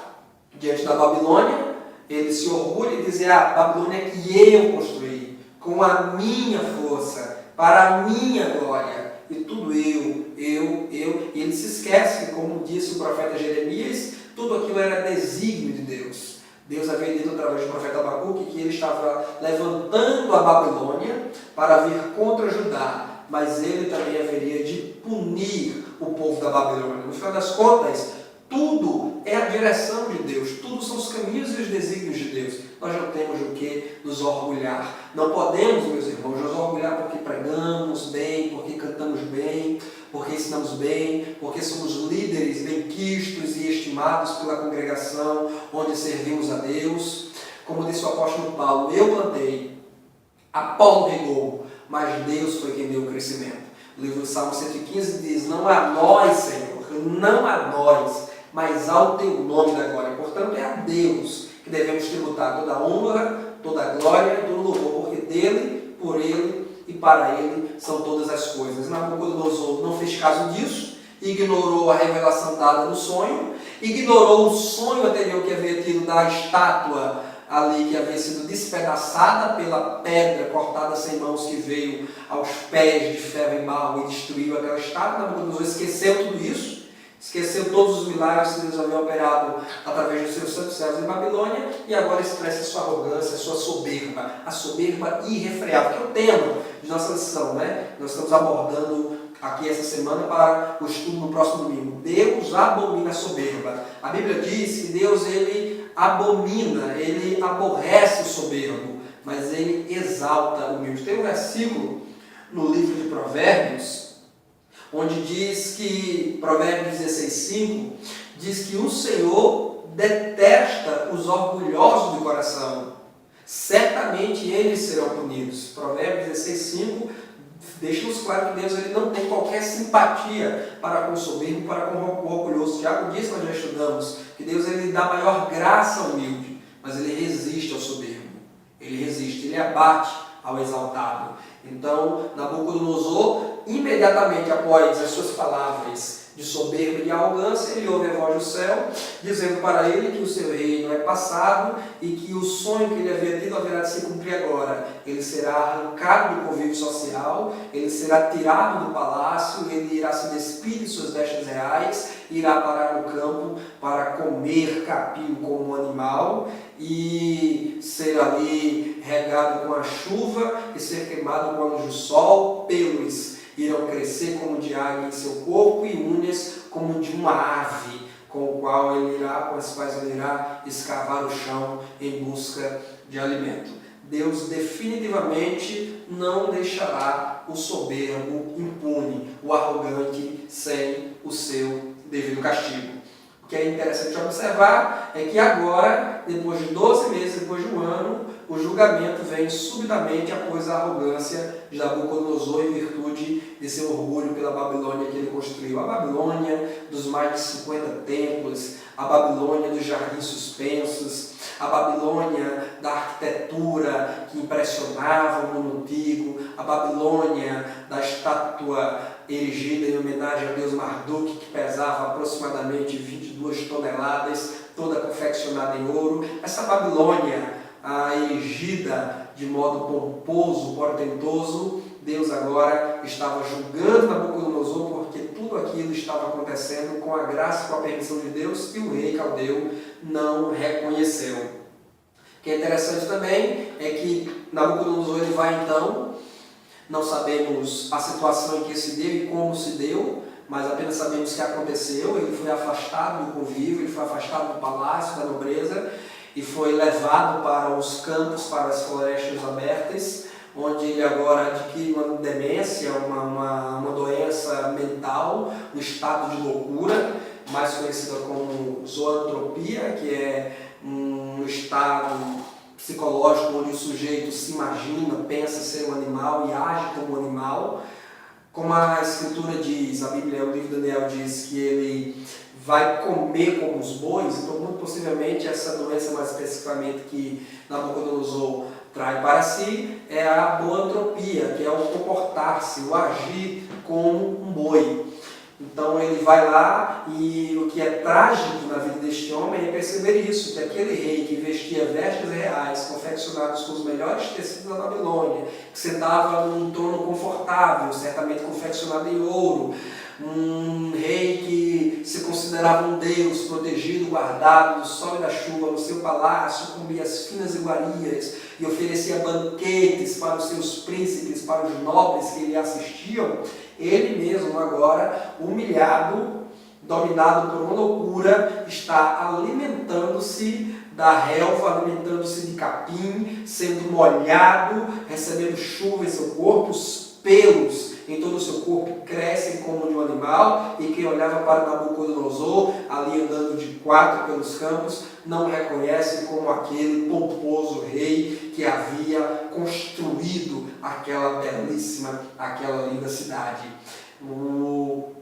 diante da Babilônia, ele se orgulha e diz: a Babilônia que eu construí, com a minha força, para a minha glória, e tudo eu, e ele se esquece que, como disse o profeta Jeremias, tudo aquilo era desígnio de Deus. Deus havia dito através do profeta Abacuque que ele estava levantando a Babilônia para vir contra Judá, mas ele também haveria de punir o povo da Babilônia. No final das contas, tudo é a direção de Deus, tudo são os caminhos e os desígnios de Deus. Nós não temos o que nos orgulhar. Não podemos, meus irmãos, nos orgulhar porque pregamos bem, porque cantamos bem, porque ensinamos bem, porque somos líderes bem-quistos e estimados pela congregação onde servimos a Deus. Como disse o apóstolo Paulo: eu plantei, Apolo regou, mas Deus foi quem deu o crescimento. O livro do Salmo 115 diz: não a nós, Senhor, não a nós, mas ao teu nome da glória. Portanto, é a Deus que devemos tributar toda a honra, toda a glória e todo o louvor, porque dele, por ele e para ele são todas as coisas. Nabucodonosor não fez caso disso, ignorou a revelação dada no sonho, ignorou o sonho anterior que havia tido da estátua ali, que havia sido despedaçada pela pedra cortada sem mãos que veio aos pés de ferro e barro e destruiu aquela estátua. Nabucodonosor esqueceu tudo isso, esqueceu todos os milagres que Deus havia operado através dos seus santos servos em Babilônia, e agora expressa sua arrogância, sua soberba, a soberba irrefreável, que é o tema de nossa lição, né? Nós estamos abordando aqui essa semana para o estudo no próximo domingo. Deus abomina a soberba. A Bíblia diz que Deus, ele abomina, ele aborrece o soberbo, mas ele exalta o humilde. Tem um versículo no livro de Provérbios, onde diz que, Provérbios 16:5, diz que o Senhor detesta os orgulhosos do coração, certamente eles serão punidos. Provérbios 16:5 deixa-nos claro que Deus, ele não tem qualquer simpatia para com o soberbo, para com o orgulhoso. Tiago diz, nós já estudamos, que Deus, ele dá maior graça ao humilde, mas ele resiste ao soberbo, ele resiste, ele abate ao exaltado. Então, Nabucodonosor, imediatamente após as suas palavras de soberba e de arrogância, ele ouve a voz do céu, dizendo para ele que o seu reino é passado e que o sonho que ele havia tido haverá de se cumprir agora. Ele será arrancado do convívio social, ele será tirado do palácio, ele irá se despir de suas vestes reais, irá parar no campo para comer capim como um animal e ser ali regado com a chuva e ser queimado com a luz do sol. Pelos irão crescer como de águia em seu corpo e unhas como de uma ave, com as quais ele irá escavar o chão em busca de alimento. Deus definitivamente não deixará o soberbo impune, o arrogante sem o seu devido castigo. O que é interessante observar é que agora, depois de 12 meses, depois de um ano, o julgamento vem subitamente após a arrogância de Nabucodonosor em virtude de seu orgulho pela Babilônia que ele construiu. A Babilônia dos mais de 50 templos, a Babilônia dos jardins suspensos, a Babilônia da arquitetura que impressionava o mundo antigo, a Babilônia da estátua erigida em homenagem ao deus Marduk, que pesava aproximadamente 22 toneladas, toda confeccionada em ouro. Essa Babilônia erigida de modo pomposo, portentoso, Deus agora estava julgando Nabucodonosor, porque tudo aquilo estava acontecendo com a graça e com a permissão de Deus, e o rei caldeu não reconheceu. que é interessante também é que Nabucodonosor ele vai então, não sabemos a situação em que se deu e como se deu, mas apenas sabemos que aconteceu. Ele foi afastado do convívio, ele foi afastado do palácio, da nobreza, e foi levado para os campos, para as florestas abertas, onde ele agora adquire uma demência, uma doença mental, um estado de loucura, mais conhecida como zoantropia, que é um estado psicológico onde o sujeito se imagina, pensa ser um animal e age como um animal. Como a Escritura diz, a Bíblia, o livro de Daniel diz que ele vai comer como os bois, então muito possivelmente essa doença mais especificamente que Nabucodonosor traz para si é a boantropia, que é o comportar-se, o agir como um boi. Então ele vai lá e o que é trágico na vida deste homem é perceber isso, que aquele rei que vestia vestes reais, confeccionados com os melhores tecidos da Babilônia, que sentava num trono confortável, certamente confeccionado em ouro, um rei que se considerava um deus, protegido, guardado do sol e da chuva no seu palácio, comia as finas iguarias e oferecia banquetes para os seus príncipes, para os nobres que lhe assistiam, ele mesmo agora, humilhado, dominado por uma loucura, está alimentando-se da relva, alimentando-se de capim, sendo molhado, recebendo chuva em seu corpo, os pelos em todo o seu corpo crescem como de um animal, e quem olhava para Nabucodonosor, ali andando de quatro pelos campos, não reconhece como aquele pomposo rei que havia construído aquela belíssima, aquela linda cidade. O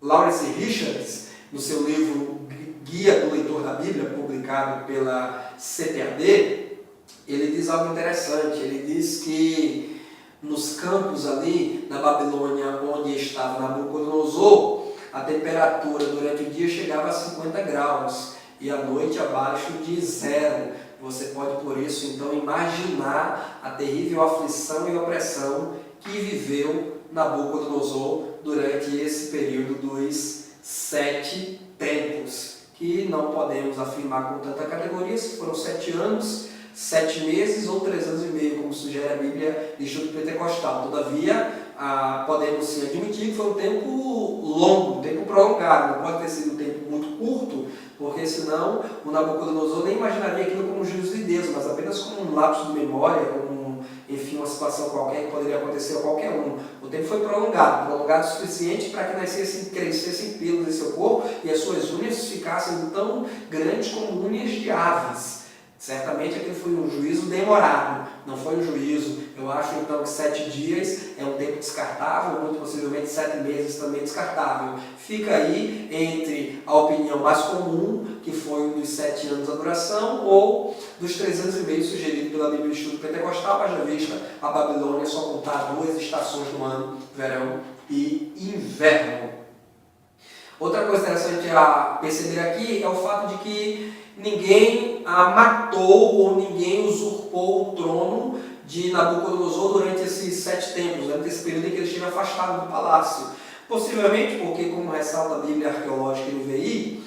Lawrence Richards, no seu livro Guia do Leitor da Bíblia, publicado pela CPAD, ele diz algo interessante. Ele diz que nos campos ali da Babilônia, onde estava Nabucodonosor, a temperatura durante o dia chegava a 50 graus e à noite abaixo de zero. Você pode, por isso, então, imaginar a terrível aflição e opressão que viveu Nabucodonosor durante esse período dos 7 tempos, que não podemos afirmar com tanta categoria se foram 7 anos, 7 meses ou 3 anos e meio, como sugere a Bíblia de Estudo Pentecostal. Todavia, podemos sim admitir que foi um tempo longo, um tempo prolongado, não pode ter sido um tempo muito curto, porque senão o Nabucodonosor nem imaginaria aquilo como um juízo de Deus, mas apenas como um lapso de memória, como, enfim, uma situação qualquer que poderia acontecer a qualquer um. O tempo foi prolongado o suficiente para que nascessem, crescessem pelos em seu corpo e as suas unhas ficassem tão grandes como unhas de aves. Certamente aquele foi um juízo demorado, não foi um juízo. Eu acho então que 7 dias é um tempo descartável, muito possivelmente 7 meses também descartável. Fica aí entre a opinião mais comum, que foi um dos 7 anos da duração, ou dos 3 anos e meio sugerido pela Bíblia de Estudo Pentecostal, haja vista a Babilônia só contar 2 estações no ano, verão e inverno. Outra coisa interessante a perceber aqui é o fato de que ninguém matou ou ninguém usurpou o trono de Nabucodonosor durante esses 7 tempos, durante esse período em que ele esteve afastado do palácio. Possivelmente porque, como ressalta a Bíblia arqueológica NVI,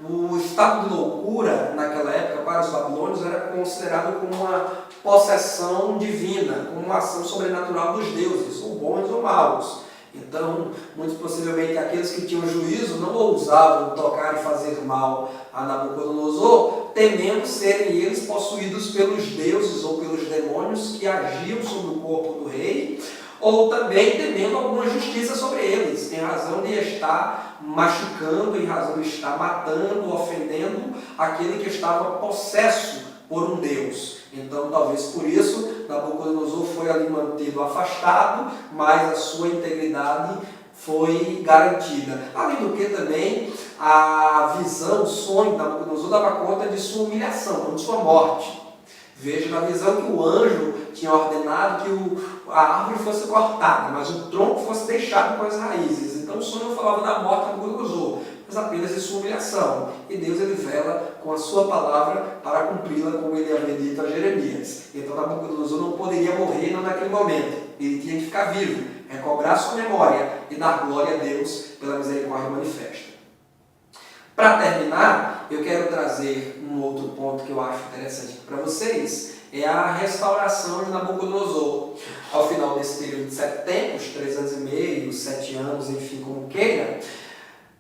o estado de loucura naquela época para os babilônios era considerado como uma possessão divina, como uma ação sobrenatural dos deuses, ou bons ou maus. Então, muito possivelmente, aqueles que tinham juízo não ousavam tocar e fazer mal a Nabucodonosor, temendo serem eles possuídos pelos deuses ou pelos demônios que agiam sobre o corpo do rei, ou também temendo alguma justiça sobre eles, em razão de estar machucando, em razão de estar matando, ofendendo aquele que estava possesso por um Deus. Então, talvez por isso, Nabucodonosor foi ali mantido afastado, mas a sua integridade foi garantida. Além do que também, a visão, o sonho de Nabucodonosor dava conta de sua humilhação, não de sua morte. Veja na visão que o anjo tinha ordenado que a árvore fosse cortada, mas o tronco fosse deixado com as raízes. Então o sonho não falava da morte de Nabucodonosor, mas apenas de sua humilhação. E Deus ele vela com a sua palavra para cumpri-la, como ele havia dito a Jeremias. Então Nabucodonosor não poderia morrer não naquele momento. Ele tinha que ficar vivo, recobrar sua memória e dar glória a Deus pela misericórdia manifesta. Para terminar, eu quero trazer um outro ponto que eu acho interessante para vocês, é a restauração de Nabucodonosor. Ao final desse período de 7 tempos, 3 anos e meio, 7 anos, enfim, como queira,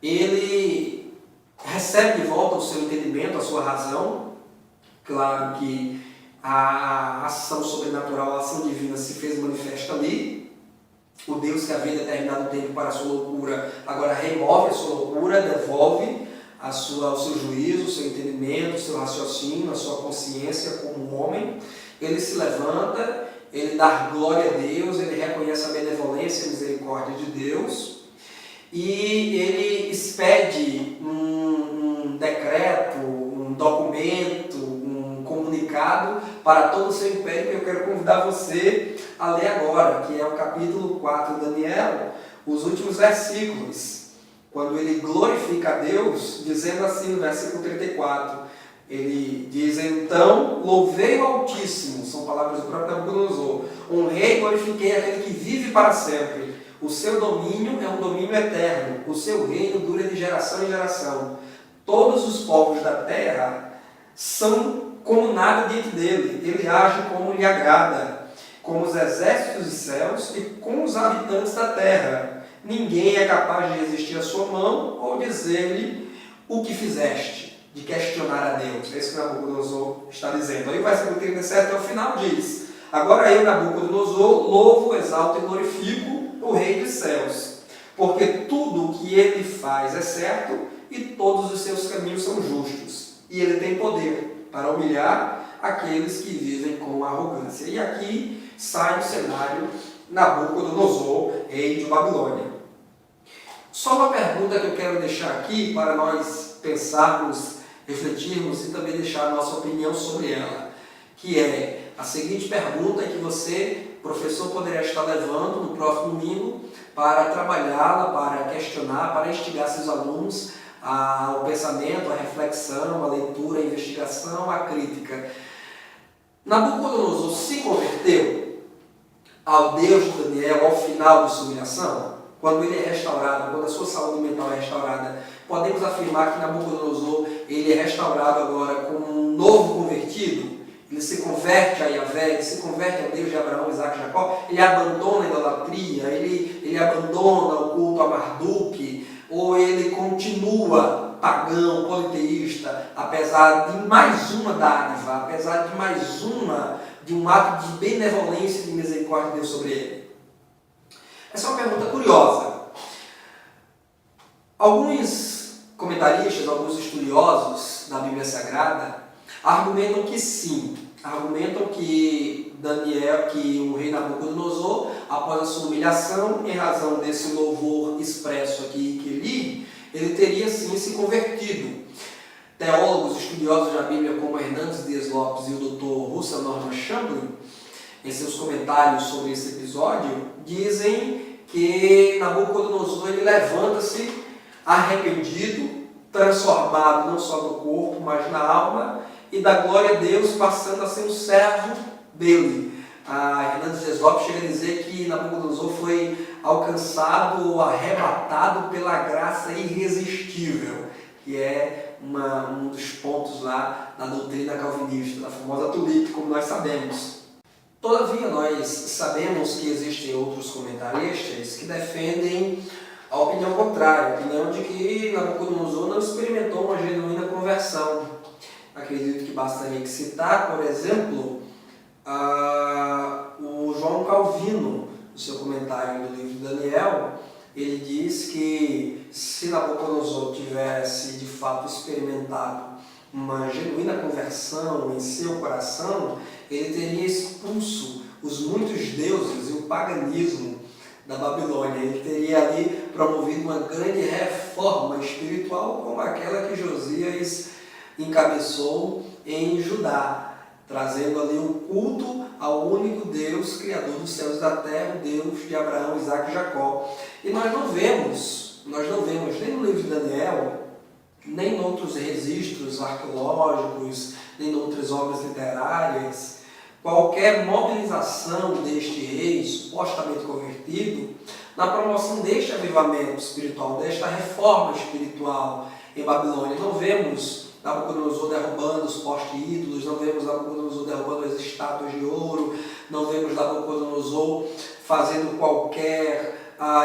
ele recebe de volta o seu entendimento, a sua razão. Claro que a ação sobrenatural, a ação divina se fez manifesta ali. O Deus que havia determinado o tempo para a sua loucura, agora remove a sua loucura, devolve o seu juízo, o seu entendimento, o seu raciocínio, a sua consciência como homem. Ele se levanta, ele dá glória a Deus, ele reconhece a benevolência e a misericórdia de Deus, e ele expede um decreto, um documento, um comunicado para todo o seu império, que eu quero convidar você a ler agora, que é o capítulo 4 de Daniel, os últimos versículos, quando ele glorifica a Deus, dizendo assim no versículo 34, ele diz: então, louvei o Altíssimo, são palavras do próprio Nabucodonosor, honrei e glorifiquei aquele que vive para sempre. O seu domínio é um domínio eterno, o seu reino dura de geração em geração. Todos os povos da terra são como nada diante dele, ele age como lhe agrada, como os exércitos dos céus e com os habitantes da terra. Ninguém é capaz de resistir à sua mão ou dizer-lhe o que fizeste, de questionar a Deus. É isso que Nabucodonosor está dizendo. Aí o versículo 37 até o final diz: agora eu, Nabucodonosor, louvo, exalto e glorifico o Rei dos céus, porque tudo o que ele faz é certo e todos os seus caminhos são justos. E ele tem poder para humilhar aqueles que vivem com arrogância. E aqui sai o cenário Nabucodonosor, rei de Babilônia. Só uma pergunta que eu quero deixar aqui para nós pensarmos, refletirmos e também deixar a nossa opinião sobre ela, que é a seguinte pergunta que você, professor, poderá estar levando no próximo domingo para trabalhá-la, para questionar, para instigar seus alunos ao pensamento, à reflexão, à leitura, à investigação, à crítica. Nabucodonosor se converteu ao Deus de Daniel ao final de sua humilhação? Quando ele é restaurado, quando a sua saúde mental é restaurada, podemos afirmar que Nabucodonosor ele é restaurado agora como um novo convertido? Ele se converte a Yahvé, ele se converte ao Deus de Abraão, Isaac e Jacó, ele abandona a idolatria, ele abandona o culto a Marduk, ou ele continua pagão, politeísta, apesar de mais uma dádiva, apesar de um ato de benevolência e de misericórdia de Deus sobre ele? Essa é uma pergunta curiosa. Alguns comentaristas, alguns estudiosos da Bíblia Sagrada argumentam que sim, argumentam que o rei Nabucodonosor, após a sua humilhação, em razão desse louvor expresso aqui que li, ele teria sim se convertido. Teólogos, estudiosos da Bíblia como Hernandes Dias Lopes e o Dr. Russell Norman Chamberlain, em seus comentários sobre esse episódio, dizem que Nabucodonosor ele levanta-se arrependido, transformado não só no corpo, mas na alma, e dá glória a Deus, passando a ser um servo dele. Hernandes Dias Lopes chega a dizer que Nabucodonosor foi alcançado ou arrebatado pela graça irresistível, que é um dos pontos lá da doutrina calvinista, da famosa tulipe, como nós sabemos. Todavia, nós sabemos que existem outros comentaristas que defendem a opinião contrária, a opinião de que Nabucodonosor não experimentou uma genuína conversão. Acredito que bastaria citar, por exemplo, o João Calvino, no seu comentário do livro de Daniel. Ele diz que se Nabucodonosor tivesse de fato experimentado uma genuína conversão em seu coração, ele teria expulso os muitos deuses e o paganismo da Babilônia. Ele teria ali promovido uma grande reforma espiritual como aquela que Josias encabeçou em Judá, trazendo ali o culto ao único Deus, Criador dos céus e da terra, o Deus de Abraão, Isaac e Jacó. E nós não vemos nem no livro de Daniel, nem em outros registros arqueológicos, nem em outras obras literárias, qualquer mobilização deste rei supostamente convertido na promoção deste avivamento espiritual, desta reforma espiritual em Babilônia. Não vemos Nabucodonosor derrubando os postes ídolos, não vemos Nabucodonosor derrubando as estátuas de ouro, não vemos Nabucodonosor fazendo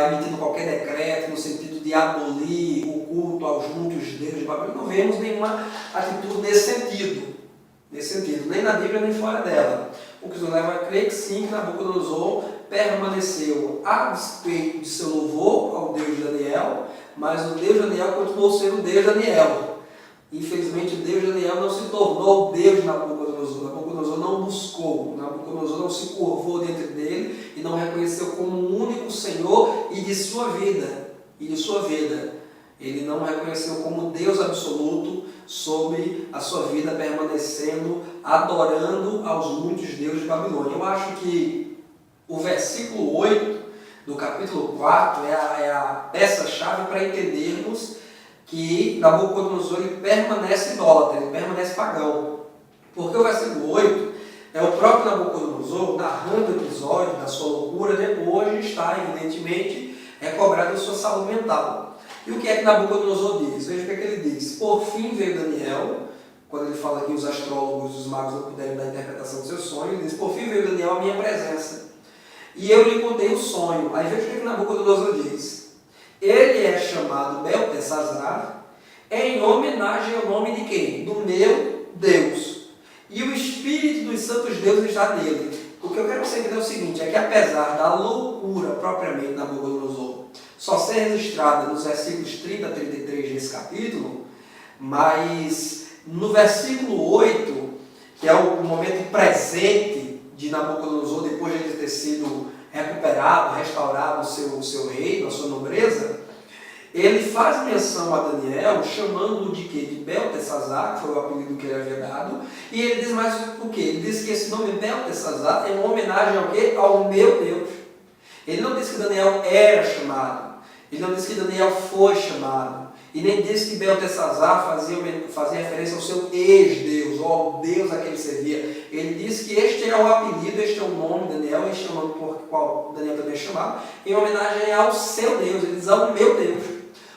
emitindo qualquer decreto no sentido de abolir o culto aos muitos deuses de Babilônia. Não vemos nenhuma atitude nesse sentido, nem na Bíblia nem fora dela. O que nos leva a crer que sim, que Nabucodonosor permaneceu a despeito de seu louvor ao Deus de Daniel, mas o Deus de Daniel continuou sendo o Deus de Daniel. Infelizmente, o Deus de Daniel não se tornou o Deus de Nabucodonosor. Nabucodonosor não buscou, Nabucodonosor não se curvou diante dele e não reconheceu como o único Senhor e de sua vida. Ele não reconheceu como Deus absoluto sobre a sua vida, permanecendo, adorando aos muitos deuses de Babilônia. Eu acho que o versículo 8 do capítulo 4 é a peça-chave para entendermos que Nabucodonosor ele permanece idólatra, ele permanece pagão. Porque o versículo 8 é o próprio Nabucodonosor narrando o episódio da sua loucura, depois de estar, evidentemente, recobrado da sua saúde mental. E o que é que Nabucodonosor diz? Veja o que é que ele diz. Por fim veio Daniel, quando ele fala que os astrólogos, os magos não puderam dar a interpretação do seu sonho, ele diz, por fim veio Daniel à minha presença. E eu lhe contei o sonho. Aí veja o que é que Nabucodonosor diz. Ele é chamado Beltesazar em homenagem ao nome de quem? Do meu Deus. E o Espírito dos Santos Deuses está nele. O que eu quero que você entenda é o seguinte, é que apesar da loucura propriamente de Nabucodonosor só ser registrada nos versículos 30 a 33 desse capítulo, mas no versículo 8, que é o momento presente de Nabucodonosor, depois de ele ter sido recuperado, restaurado o seu reino, a sua nobreza, ele faz menção a Daniel, chamando-o de quê? De Beltesazar, que foi o apelido que ele havia dado, e ele diz mais o quê? Ele diz que esse nome Beltesazar é uma homenagem ao quê? Ao meu Deus. Ele não diz que Daniel era chamado, ele não diz que Daniel foi chamado, e nem diz que Beltesazar fazia referência ao seu ex-deus, ou ao Deus a quem ele servia. Ele diz que este é o apelido, este é o nome de Daniel, este é o nome por qual Daniel também é chamado, em homenagem ao seu Deus, ele diz ao meu Deus.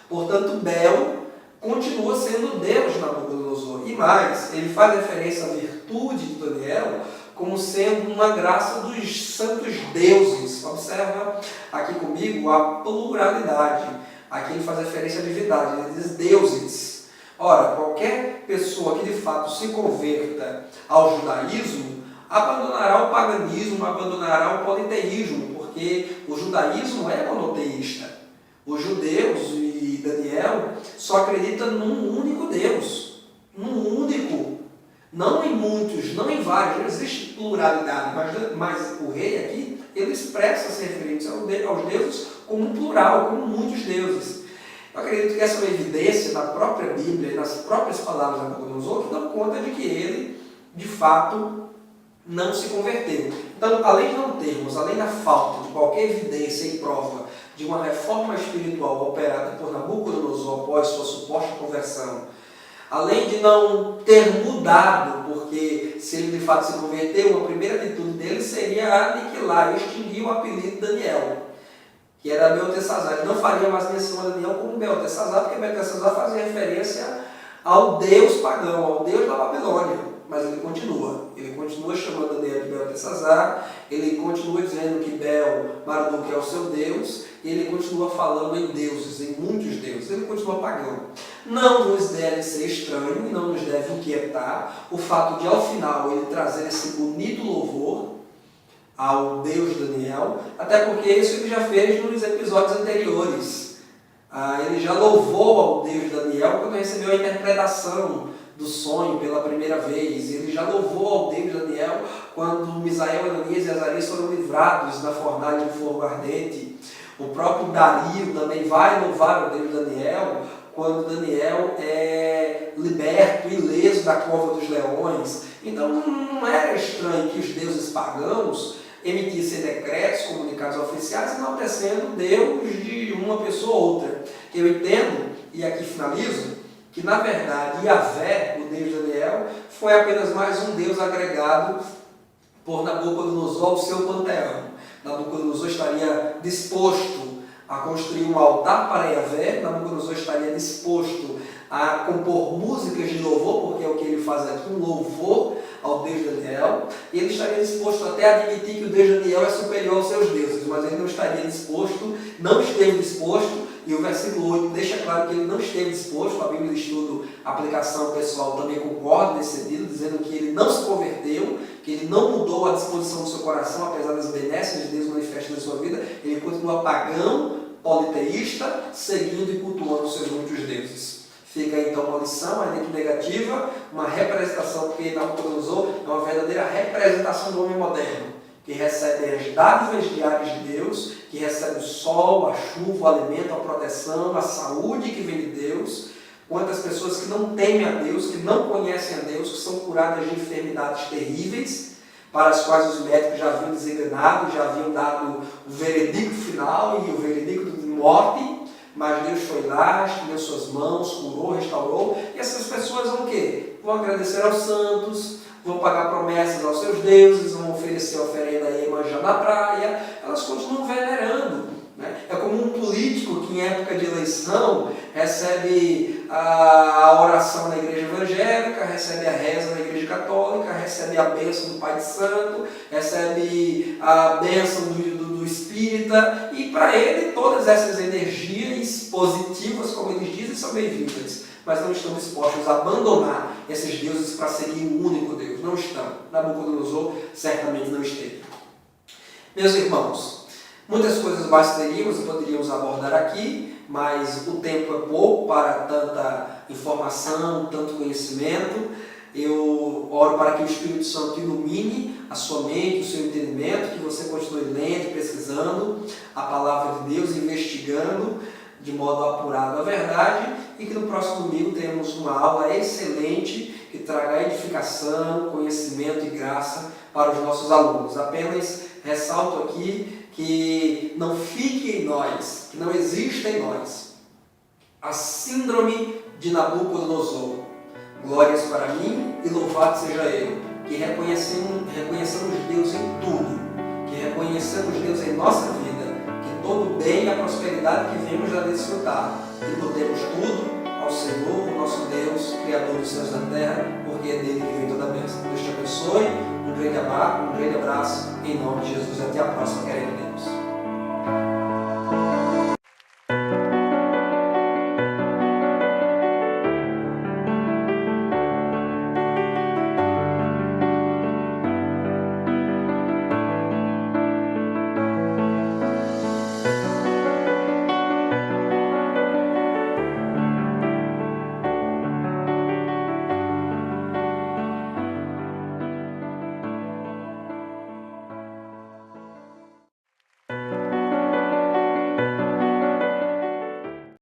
Portanto, Bel continua sendo o Deus de Nabucodonosor. E mais, ele faz referência à virtude de Daniel como sendo uma graça dos santos deuses. Observa aqui comigo a pluralidade. Aqui ele faz referência à divindade, ele diz deuses. Ora, qualquer pessoa que de fato se converta ao judaísmo, abandonará o paganismo, abandonará o politeísmo, porque o judaísmo é monoteísta. Os judeus e Daniel só acreditam num único Deus, num único, não em muitos, não em vários, não existe pluralidade, mas o rei aqui, ele expressa se referência aos deuses como um plural, como muitos deuses. Eu acredito que essa é uma evidência na própria Bíblia, nas próprias palavras de Nabucodonosor, que dão conta de que ele, de fato, não se converteu. Então, além de não termos, além da falta de qualquer evidência e prova de uma reforma espiritual operada por Nabucodonosor após sua suposta conversão, além de não ter mudado, porque se ele de fato se converteu, a primeira atitude dele seria aniquilar, extinguir o apelido de Daniel, que era Beltesazar. Ele não faria mais menção a Daniel como Beltesazar, porque Beltesazar fazia referência ao Deus pagão, ao Deus da Babilônia. Mas ele continua chamando Daniel de Beltesazar, ele continua dizendo que Marduk é o seu Deus, e ele continua falando em deuses, em muitos deuses, ele continua pagão. Não nos deve ser estranho e não nos deve inquietar o fato de, ao final, ele trazer esse bonito louvor ao Deus Daniel, até porque isso ele já fez nos episódios anteriores. Ele já louvou ao Deus Daniel quando recebeu a interpretação do sonho pela primeira vez. Ele já louvou ao Deus Daniel quando Misael, Ananias e Azarias foram livrados da fornalha de fogo ardente. O próprio Dario também vai louvar ao Deus Daniel quando Daniel é liberto, ileso da cova dos leões. Então não era estranho que os deuses pagãos emitissem decretos, comunicados oficiais, enaltecendo Deus de uma pessoa ou outra. Eu entendo, e aqui finalizo, que na verdade Yahvé, o Deus de Daniel, foi apenas mais um Deus agregado por Nabucodonosor ao seu panteão. Nabucodonosor estaria disposto a construir um altar para Yahvé, Nabucodonosor estaria disposto a compor músicas de louvor, porque é o que ele faz aqui, um louvor ao Deus Daniel, e ele estaria disposto até a admitir que o Deus Daniel é superior aos seus deuses, mas ele não estaria disposto, não esteve disposto, e o versículo 8 deixa claro que ele não esteve disposto. A Bíblia de Estudo, aplicação pessoal, também concorda nesse sentido, dizendo que ele não se converteu, que ele não mudou a disposição do seu coração, apesar das benesses de Deus manifestas na sua vida, ele continua pagão, politeísta, seguindo e cultuando os seus muitos deuses. Fica então uma lição, ainda que negativa, uma representação, porque Nabucodonosor é uma verdadeira representação do homem moderno, que recebe as dádivas diárias de Deus, que recebe o sol, a chuva, o alimento, a proteção, a saúde que vem de Deus. Quantas pessoas que não temem a Deus, que não conhecem a Deus, que são curadas de enfermidades terríveis, para as quais os médicos já haviam desenganado, já haviam dado o veredicto final e o veredicto de morte, mas Deus foi lá, estendeu suas mãos, curou, restaurou, e essas pessoas vão o quê? Vão agradecer aos santos, vão pagar promessas aos seus deuses, vão oferecer oferenda a Iemanjá na praia, elas continuam venerando. É como um político que em época de eleição recebe a oração na igreja evangélica, recebe a reza na igreja católica, recebe a bênção do Pai de Santo, recebe a bênção do espírita, e para ele todas essas energias positivas, como eles dizem, são bem-vindas, mas não estão dispostos a abandonar esses deuses para seguir o único Deus. Não estão. Nabucodonosor certamente não esteve. Meus irmãos, muitas coisas mais teríamos e poderíamos abordar aqui, mas o tempo é pouco para tanta informação, tanto conhecimento. Eu oro para que o Espírito Santo ilumine a sua mente, o seu entendimento, que você continue lendo, pesquisando a palavra de Deus, investigando de modo apurado a verdade, e que no próximo domingo tenhamos uma aula excelente que traga edificação, conhecimento e graça para os nossos alunos. Apenas ressalto aqui que não fique em nós, que não exista em nós a síndrome de Nabucodonosor. Glórias para mim e louvado seja Ele. Que reconhecemos Deus em tudo, que reconhecemos Deus em nossa vida, que todo o bem e a prosperidade que vemos a desfrutar, que podemos tudo ao Senhor, nosso Deus, Criador dos céus e da terra, porque é dele que vem toda a bênção. Deus te abençoe, um grande abraço, em nome de Jesus, até a próxima, querendo Deus.